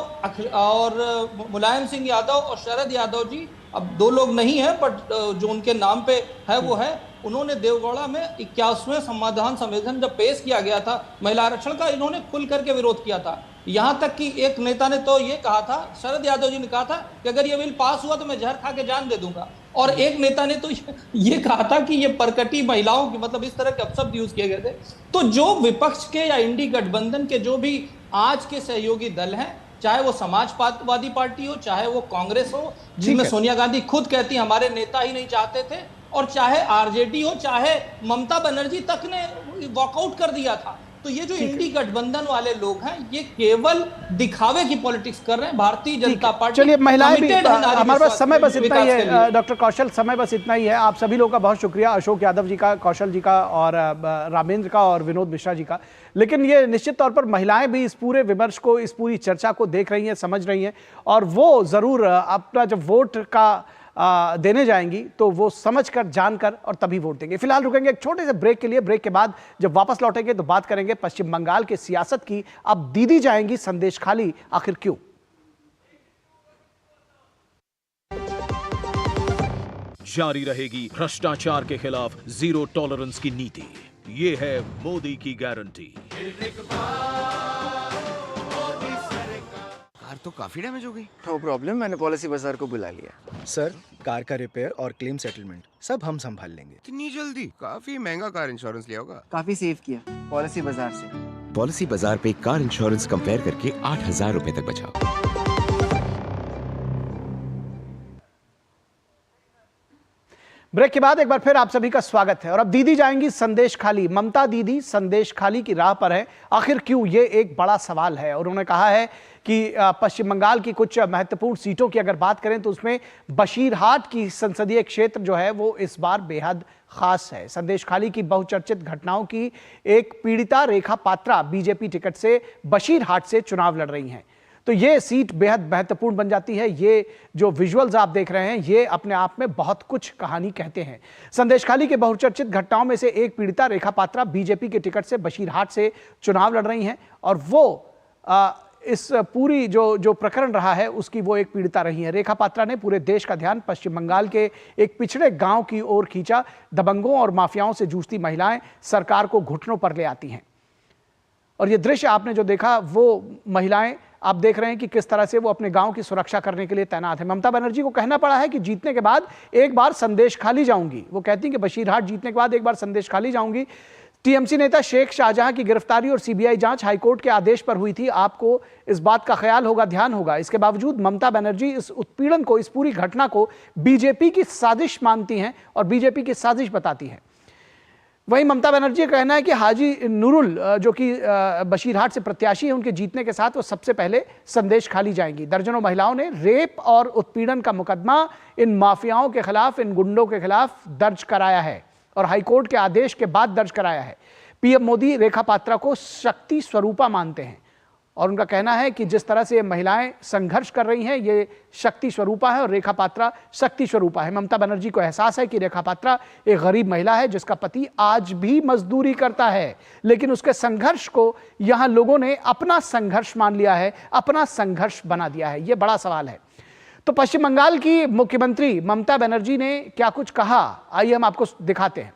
और मुलायम सिंह यादव और शरद यादव जी, अब 2 लोग नहीं है बट जो उनके नाम पे है वो है, उन्होंने देवगौड़ा में 81वें संविधान संशोधन जब पेश किया गया था महिला आरक्षण का, इन्होंने खुल करके विरोध किया था। यहां तक कि एक नेता ने तो ये कहा था, शरद यादव जी ने कहा था कि अगर ये बिल पास हुआ तो मैं जहर खा के जान दे दूंगा। और एक नेता ने तो ये कहा था कि ये परकटी महिलाओं की, मतलब इस तरह के अपशब्द यूज किए गए थे। तो जो विपक्ष के या इंडी गठबंधन के जो भी आज के सहयोगी दल हैं, चाहे वो समाजवादी पार्टी हो, चाहे वो कांग्रेस हो, जिसमें सोनिया गांधी खुद कहती हमारे नेता ही नहीं चाहते थे, और चाहे आरजेडी हो, चाहे ममता बनर्जी तक ने वॉकआउट कर दिया था। तो ये जो इंडी गठबंधन वाले लोग हैं, ये केवल दिखावे की पॉलिटिक्स कर रहे हैं। भारतीय जनता पार्टी, चलिए महिलाएं भी, हमारे पास समय बस इतना ही है डॉक्टर कौशल, समय बस इतना ही है। आप सभी लोगों का बहुत शुक्रिया, अशोक यादव जी का, कौशल जी का, और रामेंद्र का, और विनोद मिश्रा जी का। लेकिन ये निश्चित तौर पर महिलाएं भी इस पूरे विमर्श को, इस पूरी चर्चा को देख रही हैं, समझ रही हैं, और वो जरूर अपना जब वोट का देने जाएंगी तो वो समझकर, जानकर और तभी वोट देंगे। फिलहाल रुकेंगे एक छोटे से ब्रेक के लिए। ब्रेक के बाद जब वापस लौटेंगे तो बात करेंगे पश्चिम बंगाल के सियासत की। अब दीदी जाएंगी संदेश खाली, आखिर क्यों? जारी रहेगी भ्रष्टाचार के खिलाफ जीरो टॉलरेंस की नीति, ये है मोदी की गारंटी। कार तो काफी डैमेज हो गई। नो प्रॉब्लम, मैंने पॉलिसी बाजार को बुला लिया। सर, कार का रिपेयर और क्लेम सेटलमेंट सब हम संभाल लेंगे। इतनी जल्दी? काफी महंगा कार इंश्योरेंस लिया होगा। काफी सेव किया पॉलिसी बाजार से। पॉलिसी बाजार पे कार इंश्योरेंस कंपेयर करके 8,000 रुपए तक बचाओ। ब्रेक के बाद एक बार फिर आप सभी का स्वागत है। और अब दीदी जाएंगी संदेश खाली। ममता दीदी संदेश खाली की राह पर है, आखिर क्यों? ये एक बड़ा सवाल है। और उन्होंने कहा है कि पश्चिम बंगाल की कुछ महत्वपूर्ण सीटों की अगर बात करें तो उसमें बशीरहाट की संसदीय क्षेत्र जो है वो इस बार बेहद खास है। संदेश खाली की बहुचर्चित घटनाओं की एक पीड़िता रेखा पात्रा बीजेपी टिकट से बशीरहाट से चुनाव लड़ रही हैं, तो ये सीट बेहद महत्वपूर्ण बन जाती है। ये जो विजुअल्स आप देख रहे हैं ये अपने आप में बहुत कुछ कहानी कहते हैं। संदेश खाली के बहुचर्चित घटनाओं में से एक पीड़िता रेखा पात्रा बीजेपी के टिकट से बशीरहाट से चुनाव लड़ रही हैं, और वो इस पूरी जो प्रकरण रहा है उसकी वो एक पीड़िता रही है। रेखा पात्रा ने पूरे देश का ध्यान पश्चिम बंगाल के एक पिछड़े गांव की ओर खींचा। दबंगों और माफियाओं से जूझती महिलाएं सरकार को घुटनों पर ले आती हैं। और ये दृश्य आपने जो देखा, वो महिलाएं आप देख रहे हैं कि किस तरह से वो अपने गांव की सुरक्षा करने के लिए तैनात है। ममता बनर्जी को कहना पड़ा है कि जीतने के बाद एक बार संदेश खाली जाऊंगी। वो कहती हैं कि बशीरहाट जीतने के बाद एक बार संदेश खाली जाऊंगी। टीएमसी नेता शेख शाहजहां की गिरफ्तारी और सीबीआई जांच हाईकोर्ट के आदेश पर हुई थी। आपको इस बात का ख्याल होगा, ध्यान होगा। इसके बावजूद ममता बनर्जी इस उत्पीड़न को, इस पूरी घटना को बीजेपी की साजिश मानती हैं और बीजेपी की साजिश बताती हैं। वहीं ममता बनर्जी का कहना है कि हाजी नूरुल जो कि बशीरहाट से प्रत्याशी है, उनके जीतने के साथ वो सबसे पहले संदेश खाली जाएंगी। दर्जनों महिलाओं ने रेप और उत्पीड़न का मुकदमा इन माफियाओं के खिलाफ, इन गुंडों के खिलाफ दर्ज कराया है और हाईकोर्ट के आदेश के बाद दर्ज कराया है। पीएम मोदी रेखा पात्रा को शक्ति स्वरूपा मानते हैं और उनका कहना है कि जिस तरह से ये महिलाएं संघर्ष कर रही हैं, ये शक्ति स्वरूपा है और रेखा पात्रा शक्ति स्वरूपा है। ममता बनर्जी को एहसास है कि रेखा पात्रा एक गरीब महिला है जिसका पति आज भी मजदूरी करता है, लेकिन उसके संघर्ष को यहां लोगों ने अपना संघर्ष मान लिया है, अपना संघर्ष बना दिया है। यह बड़ा सवाल है। तो पश्चिम बंगाल की मुख्यमंत्री ममता बनर्जी ने क्या कुछ कहा, आइए हम आपको दिखाते हैं।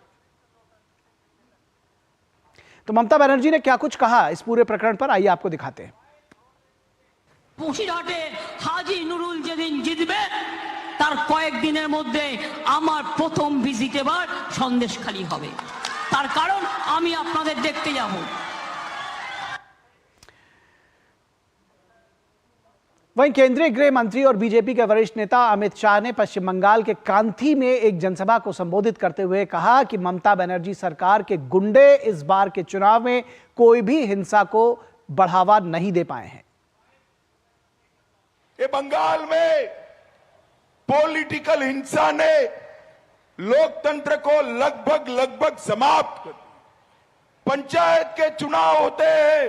तो ममता बनर्जी ने क्या कुछ कहा इस पूरे प्रकरण पर, आइए आपको दिखाते हैं। বসিরহাটে হাজি নুরুল যেদিন জিতবে তার কয়েকদিনের মধ্যে আমার প্রথম ভিজিট এবার সন্দেশখালী হবে। তার কারণ আমি আপনাদের দেখতে যাব। वहीं केंद्रीय गृह मंत्री और बीजेपी के वरिष्ठ नेता अमित शाह ने पश्चिम बंगाल के कांथी में एक जनसभा को संबोधित करते हुए कहा कि ममता बनर्जी सरकार के गुंडे इस बार के चुनाव में कोई भी हिंसा को बढ़ावा नहीं दे पाए हैं। ये बंगाल में पॉलिटिकल हिंसा ने लोकतंत्र को लगभग समाप्त कर दिया। पंचायत के चुनाव होते हैं,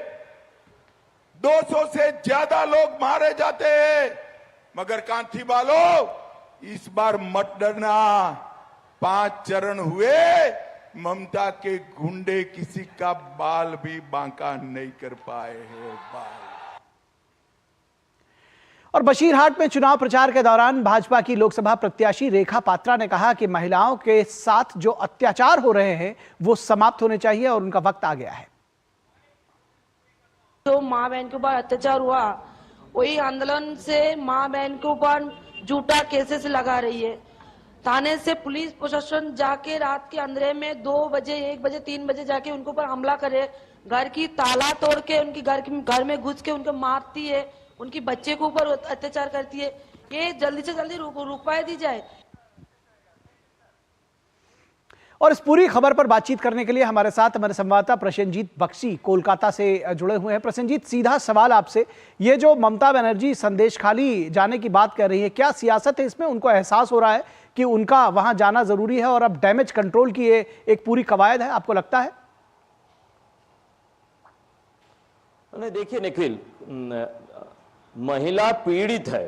200 से ज्यादा लोग मारे जाते हैं, मगर कांथी वालों इस बार मत डरना, 5 चरण हुए, ममता के गुंडे किसी का बाल भी बांका नहीं कर पाए हैं। और बशीरहाट में चुनाव प्रचार के दौरान भाजपा की लोकसभा प्रत्याशी रेखा पात्रा ने कहा कि महिलाओं के साथ जो अत्याचार हो रहे हैं वो समाप्त होने चाहिए और उनका वक्त आ गया है। तो माँ बहन के ऊपर अत्याचार हुआ, वही आंदोलन से माँ बहन के ऊपर झूठा केसेस लगा रही है। थाने से पुलिस प्रशासन जाके रात के अंधेरे में 2 बजे, 1 बजे, 3 बजे जाके उनके ऊपर हमला करे, घर की ताला तोड़ के उनकी घर में घुस के उनको मारती है, उनकी बच्चे के ऊपर अत्याचार करती है। ये जल्दी से जल्दी रुकवा दी जाए। और इस पूरी खबर पर बातचीत करने के लिए हमारे साथ हमारे संवाददाता प्रसेनजीत बख्शी कोलकाता से जुड़े हुए हैं। प्रसेनजीत, सीधा सवाल आपसे, ये जो ममता बनर्जी संदेश खाली जाने की बात कर रही है, क्या सियासत है इसमें? उनको एहसास हो रहा है कि उनका वहां जाना जरूरी है और अब डैमेज कंट्रोल की ये एक पूरी कवायद है, आपको लगता है? नहीं, देखिए निखिल, महिला पीड़ित है।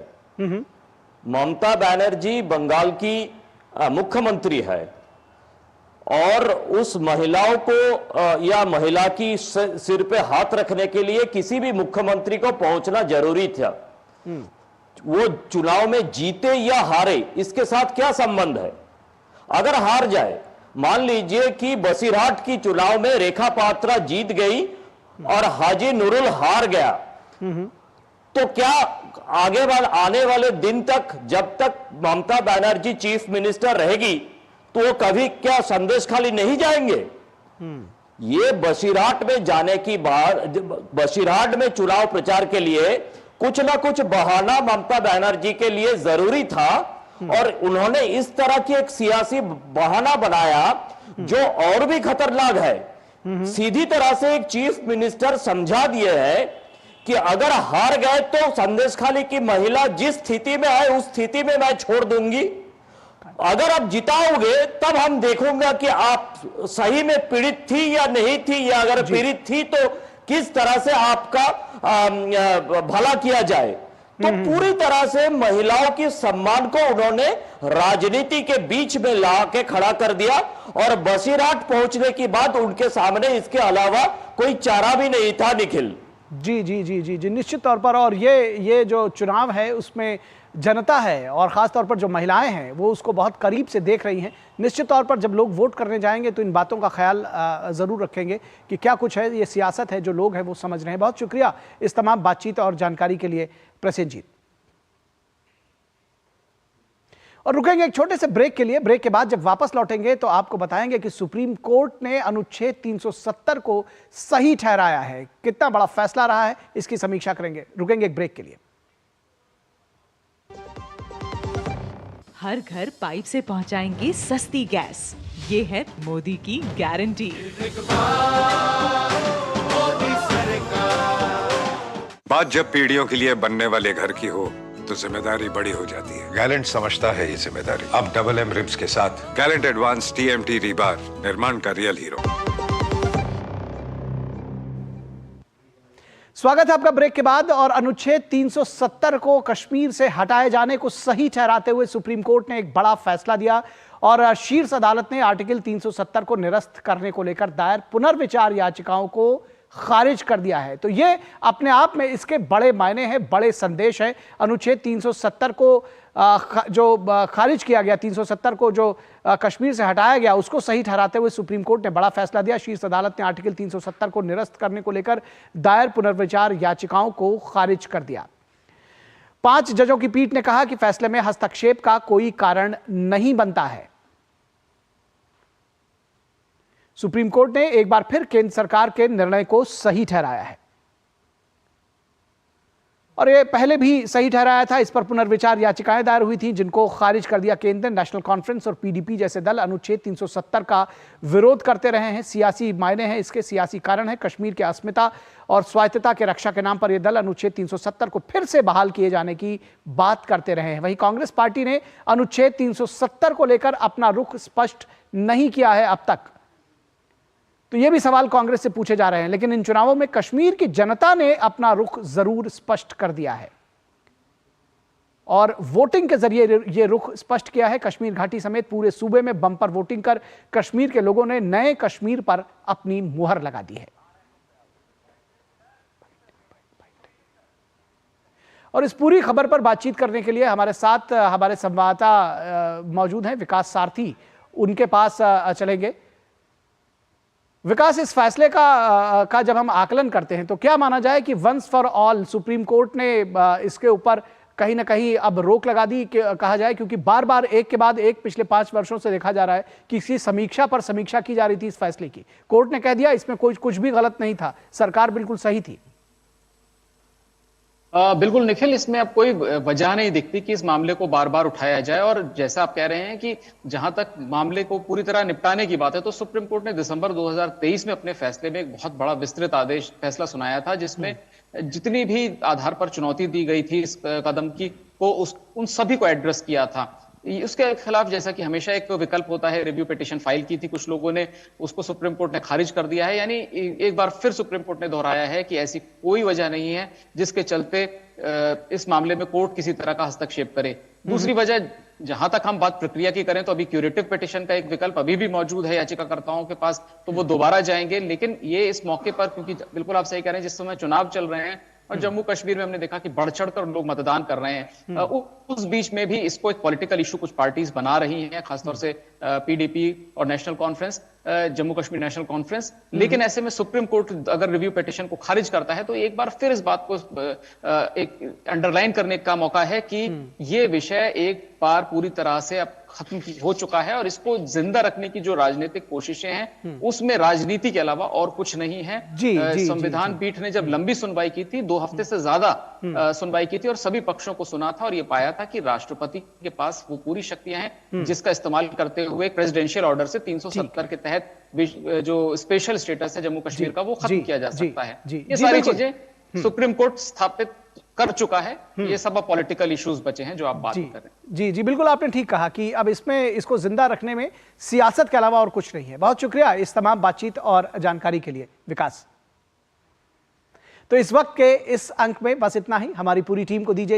ममता बनर्जी बंगाल की मुख्यमंत्री है और उस महिलाओं को या महिला की सिर पे हाथ रखने के लिए किसी भी मुख्यमंत्री को पहुंचना जरूरी था। वो चुनाव में जीते या हारे इसके साथ क्या संबंध है? अगर हार जाए, मान लीजिए कि बसीरहाट की चुनाव में रेखा पात्रा जीत गई और हाजी नूरुल हार गया, तो क्या आने वाले दिन तक, जब तक ममता बनर्जी चीफ मिनिस्टर रहेगी, तो वो कभी क्या संदेश खाली नहीं जाएंगे? ये बसीरहाट में जाने की बात, बसीरहाट में चुनाव प्रचार के लिए कुछ ना कुछ बहाना ममता बनर्जी के लिए जरूरी था और उन्होंने इस तरह की एक सियासी बहाना बनाया जो और भी खतरनाक है। सीधी तरह से एक चीफ मिनिस्टर समझा दिए है कि अगर हार गए तो संदेश खाली की महिला जिस स्थिति में है उस स्थिति में मैं छोड़ दूंगी, अगर आप जिताओगे तब हम देखूंगा कि आप सही में पीड़ित थी या नहीं थी, या अगर पीड़ित थी तो किस तरह से आपका भला किया जाए। तो पूरी तरह से महिलाओं की सम्मान को उन्होंने राजनीति के बीच में ला के खड़ा कर दिया और बसीरहाट पहुंचने की बात उनके सामने इसके अलावा कोई चारा भी नहीं था। निखिल, जी जी जी जी जी निश्चित तौर पर। और ये जो चुनाव है उसमें जनता है और ख़ास तौर पर जो महिलाएं हैं वो उसको बहुत करीब से देख रही हैं। निश्चित तौर पर जब लोग वोट करने जाएंगे तो इन बातों का ख्याल ज़रूर रखेंगे कि क्या कुछ है, ये सियासत है, जो लोग हैं वो समझ रहे हैं। बहुत शुक्रिया इस तमाम बातचीत और जानकारी के लिए प्रसेनजीत। और रुकेंगे एक छोटे से ब्रेक के लिए। ब्रेक के बाद जब वापस लौटेंगे तो आपको बताएंगे कि सुप्रीम कोर्ट ने अनुच्छेद 370 को सही ठहराया है। कितना बड़ा फैसला रहा है इसकी समीक्षा करेंगे। रुकेंगे एक ब्रेक के लिए। हर घर पाइप से पहुंचाएंगे सस्ती गैस, ये है मोदी की गारंटी। बात जब पीढ़ियों के लिए बनने वाले घर की हो तो जिम्मेदारी बड़ी हो जाती है। गैलेंट समझता है ये जिम्मेदारी। अब डबल एम रिब्स के साथ गैलेंट एडवांस TMT रीबार, निर्माण का रियल हीरो। स्वागत है आपका ब्रेक के बाद। और अनुच्छेद 370 को कश्मीर से हटाए जाने को सही ठहराते हुए सुप्रीम कोर्ट ने एक बड़ा फैसला दिया और शीर्ष अदालत ने आर्टिकल 370 को निरस्त करने को लेकर दायर पुनर्विचार याचिकाओं को खारिज कर दिया है। तो ये अपने आप में इसके बड़े मायने हैं, बड़े संदेश है। अनुच्छेद 370 को जो खारिज किया गया, 370 को जो कश्मीर से हटाया गया, उसको सही ठहराते हुए सुप्रीम कोर्ट ने बड़ा फैसला दिया। शीर्ष अदालत ने आर्टिकल 370 को निरस्त करने को लेकर दायर पुनर्विचार याचिकाओं को खारिज कर दिया। 5 जजों की पीठ ने कहा कि फैसले में हस्तक्षेप का कोई कारण नहीं बनता है। सुप्रीम कोर्ट ने एक बार फिर केंद्र सरकार के निर्णय को सही ठहराया है और ये पहले भी सही ठहराया था। इस पर पुनर्विचार याचिकाएं दायर हुई थी जिनको खारिज कर दिया केंद्र। नेशनल कॉन्फ्रेंस और PDP जैसे दल अनुच्छेद 370 का विरोध करते रहे हैं। सियासी मायने हैं इसके, सियासी कारण है। कश्मीर की अस्मिता और स्वायत्तता के रक्षा के नाम पर यह दल अनुच्छेद 370 को फिर से बहाल किए जाने की बात करते रहे हैं। वहीं कांग्रेस पार्टी ने अनुच्छेद 370 को लेकर अपना रुख स्पष्ट नहीं किया है अब तक। तो ये भी सवाल कांग्रेस से पूछे जा रहे हैं। लेकिन इन चुनावों में कश्मीर की जनता ने अपना रुख जरूर स्पष्ट कर दिया है और वोटिंग के जरिए ये रुख स्पष्ट किया है। कश्मीर घाटी समेत पूरे सूबे में बम्पर वोटिंग कर कश्मीर के लोगों ने नए कश्मीर पर अपनी मुहर लगा दी है। और इस पूरी खबर पर बातचीत करने के लिए हमारे साथ हमारे संवाददाता मौजूद हैं, विकास सारथी। उनके पास चलेंगे। विकास, इस फैसले का जब हम आकलन करते हैं तो क्या माना जाए कि once for all Supreme Court ने इसके ऊपर कहीं ना कहीं अब रोक लगा दी कहा जाए, क्योंकि बार बार एक के बाद एक पिछले 5 वर्षों से देखा जा रहा है कि इसी समीक्षा पर समीक्षा की जा रही थी इस फैसले की। कोर्ट ने कह दिया इसमें कुछ भी गलत नहीं था, सरकार बिल्कुल सही थी। बिल्कुल निखिल, इसमें अब कोई वजह नहीं दिखती कि इस मामले को बार बार उठाया जाए। और जैसा आप कह रहे हैं कि जहां तक मामले को पूरी तरह निपटाने की बात है तो सुप्रीम कोर्ट ने दिसंबर 2023 में अपने फैसले में एक बहुत बड़ा विस्तृत फैसला सुनाया था, जिसमें जितनी भी आधार पर चुनौती दी गई थी इस कदम की को उन सभी को एड्रेस किया था। उसके खिलाफ जैसा कि हमेशा एक विकल्प होता है, रिव्यू पिटीशन फाइल की थी कुछ लोगों ने, उसको सुप्रीम कोर्ट ने खारिज कर दिया है। यानी एक बार फिर सुप्रीम कोर्ट ने दोहराया है कि ऐसी कोई वजह नहीं है जिसके चलते इस मामले में कोर्ट किसी तरह का हस्तक्षेप करे। दूसरी वजह, जहां तक हम बात प्रक्रिया की करें तो अभी क्यूरेटिव पिटीशन का एक विकल्प अभी भी मौजूद है याचिकाकर्ताओं के पास, तो वो दोबारा जाएंगे। लेकिन ये इस मौके पर, क्योंकि बिल्कुल आप सही कह रहे हैं, जिस समय चुनाव चल रहे हैं और जम्मू कश्मीर में हमने देखा कि बढ़ चढ़कर लोग मतदान कर रहे हैं, उस बीच में भी इसको एक पॉलिटिकल इशू कुछ पार्टीज बना रही हैं, खासतौर से PDP और national conference, Jammu Kashmir national conference. लेकिन ऐसे में सुप्रीम कोर्ट अगर रिव्यू पिटीशन को खारिज करता है तो एक बार फिर इस बात को एक अंडरलाइन करने का मौका है कि ये विषय एक बार पूरी तरह से अब खत्म हो चुका है और इसको जिंदा रखने की जो राजनीतिक कोशिशें हैं उसमें राजनीति के अलावा और कुछ नहीं है। संविधान पीठ ने जब लंबी सुनवाई की थी, 2 हफ्ते से ज्यादा सुनवाई की थी और सभी पक्षों को सुना था और ये पाया था कि राष्ट्रपति के पास वो पूरी शक्तियां हैं जिसका इस्तेमाल करते हुए प्रेसिडेंशियल ऑर्डर से 370 के तहत जो स्पेशल स्टेटस है जम्मू कश्मीर का वो खत्म किया जा सकता है। ये सारी चीजें सुप्रीम कोर्ट स्थापित कर चुका है। ये सब अब पॉलिटिकल इश्यूज बचे हैं जो आप बात कर रहे हैं। जी जी बिल्कुल, आपने ठीक कहा कि अब इसको जिंदा रखने में सियासत के अलावा और कुछ नहीं है। बहुत शुक्रिया इस तमाम बातचीत और जानकारी के लिए विकास। तो इस वक्त के इस अंक में बस इतना ही। हमारी पूरी टीम को दीजिए।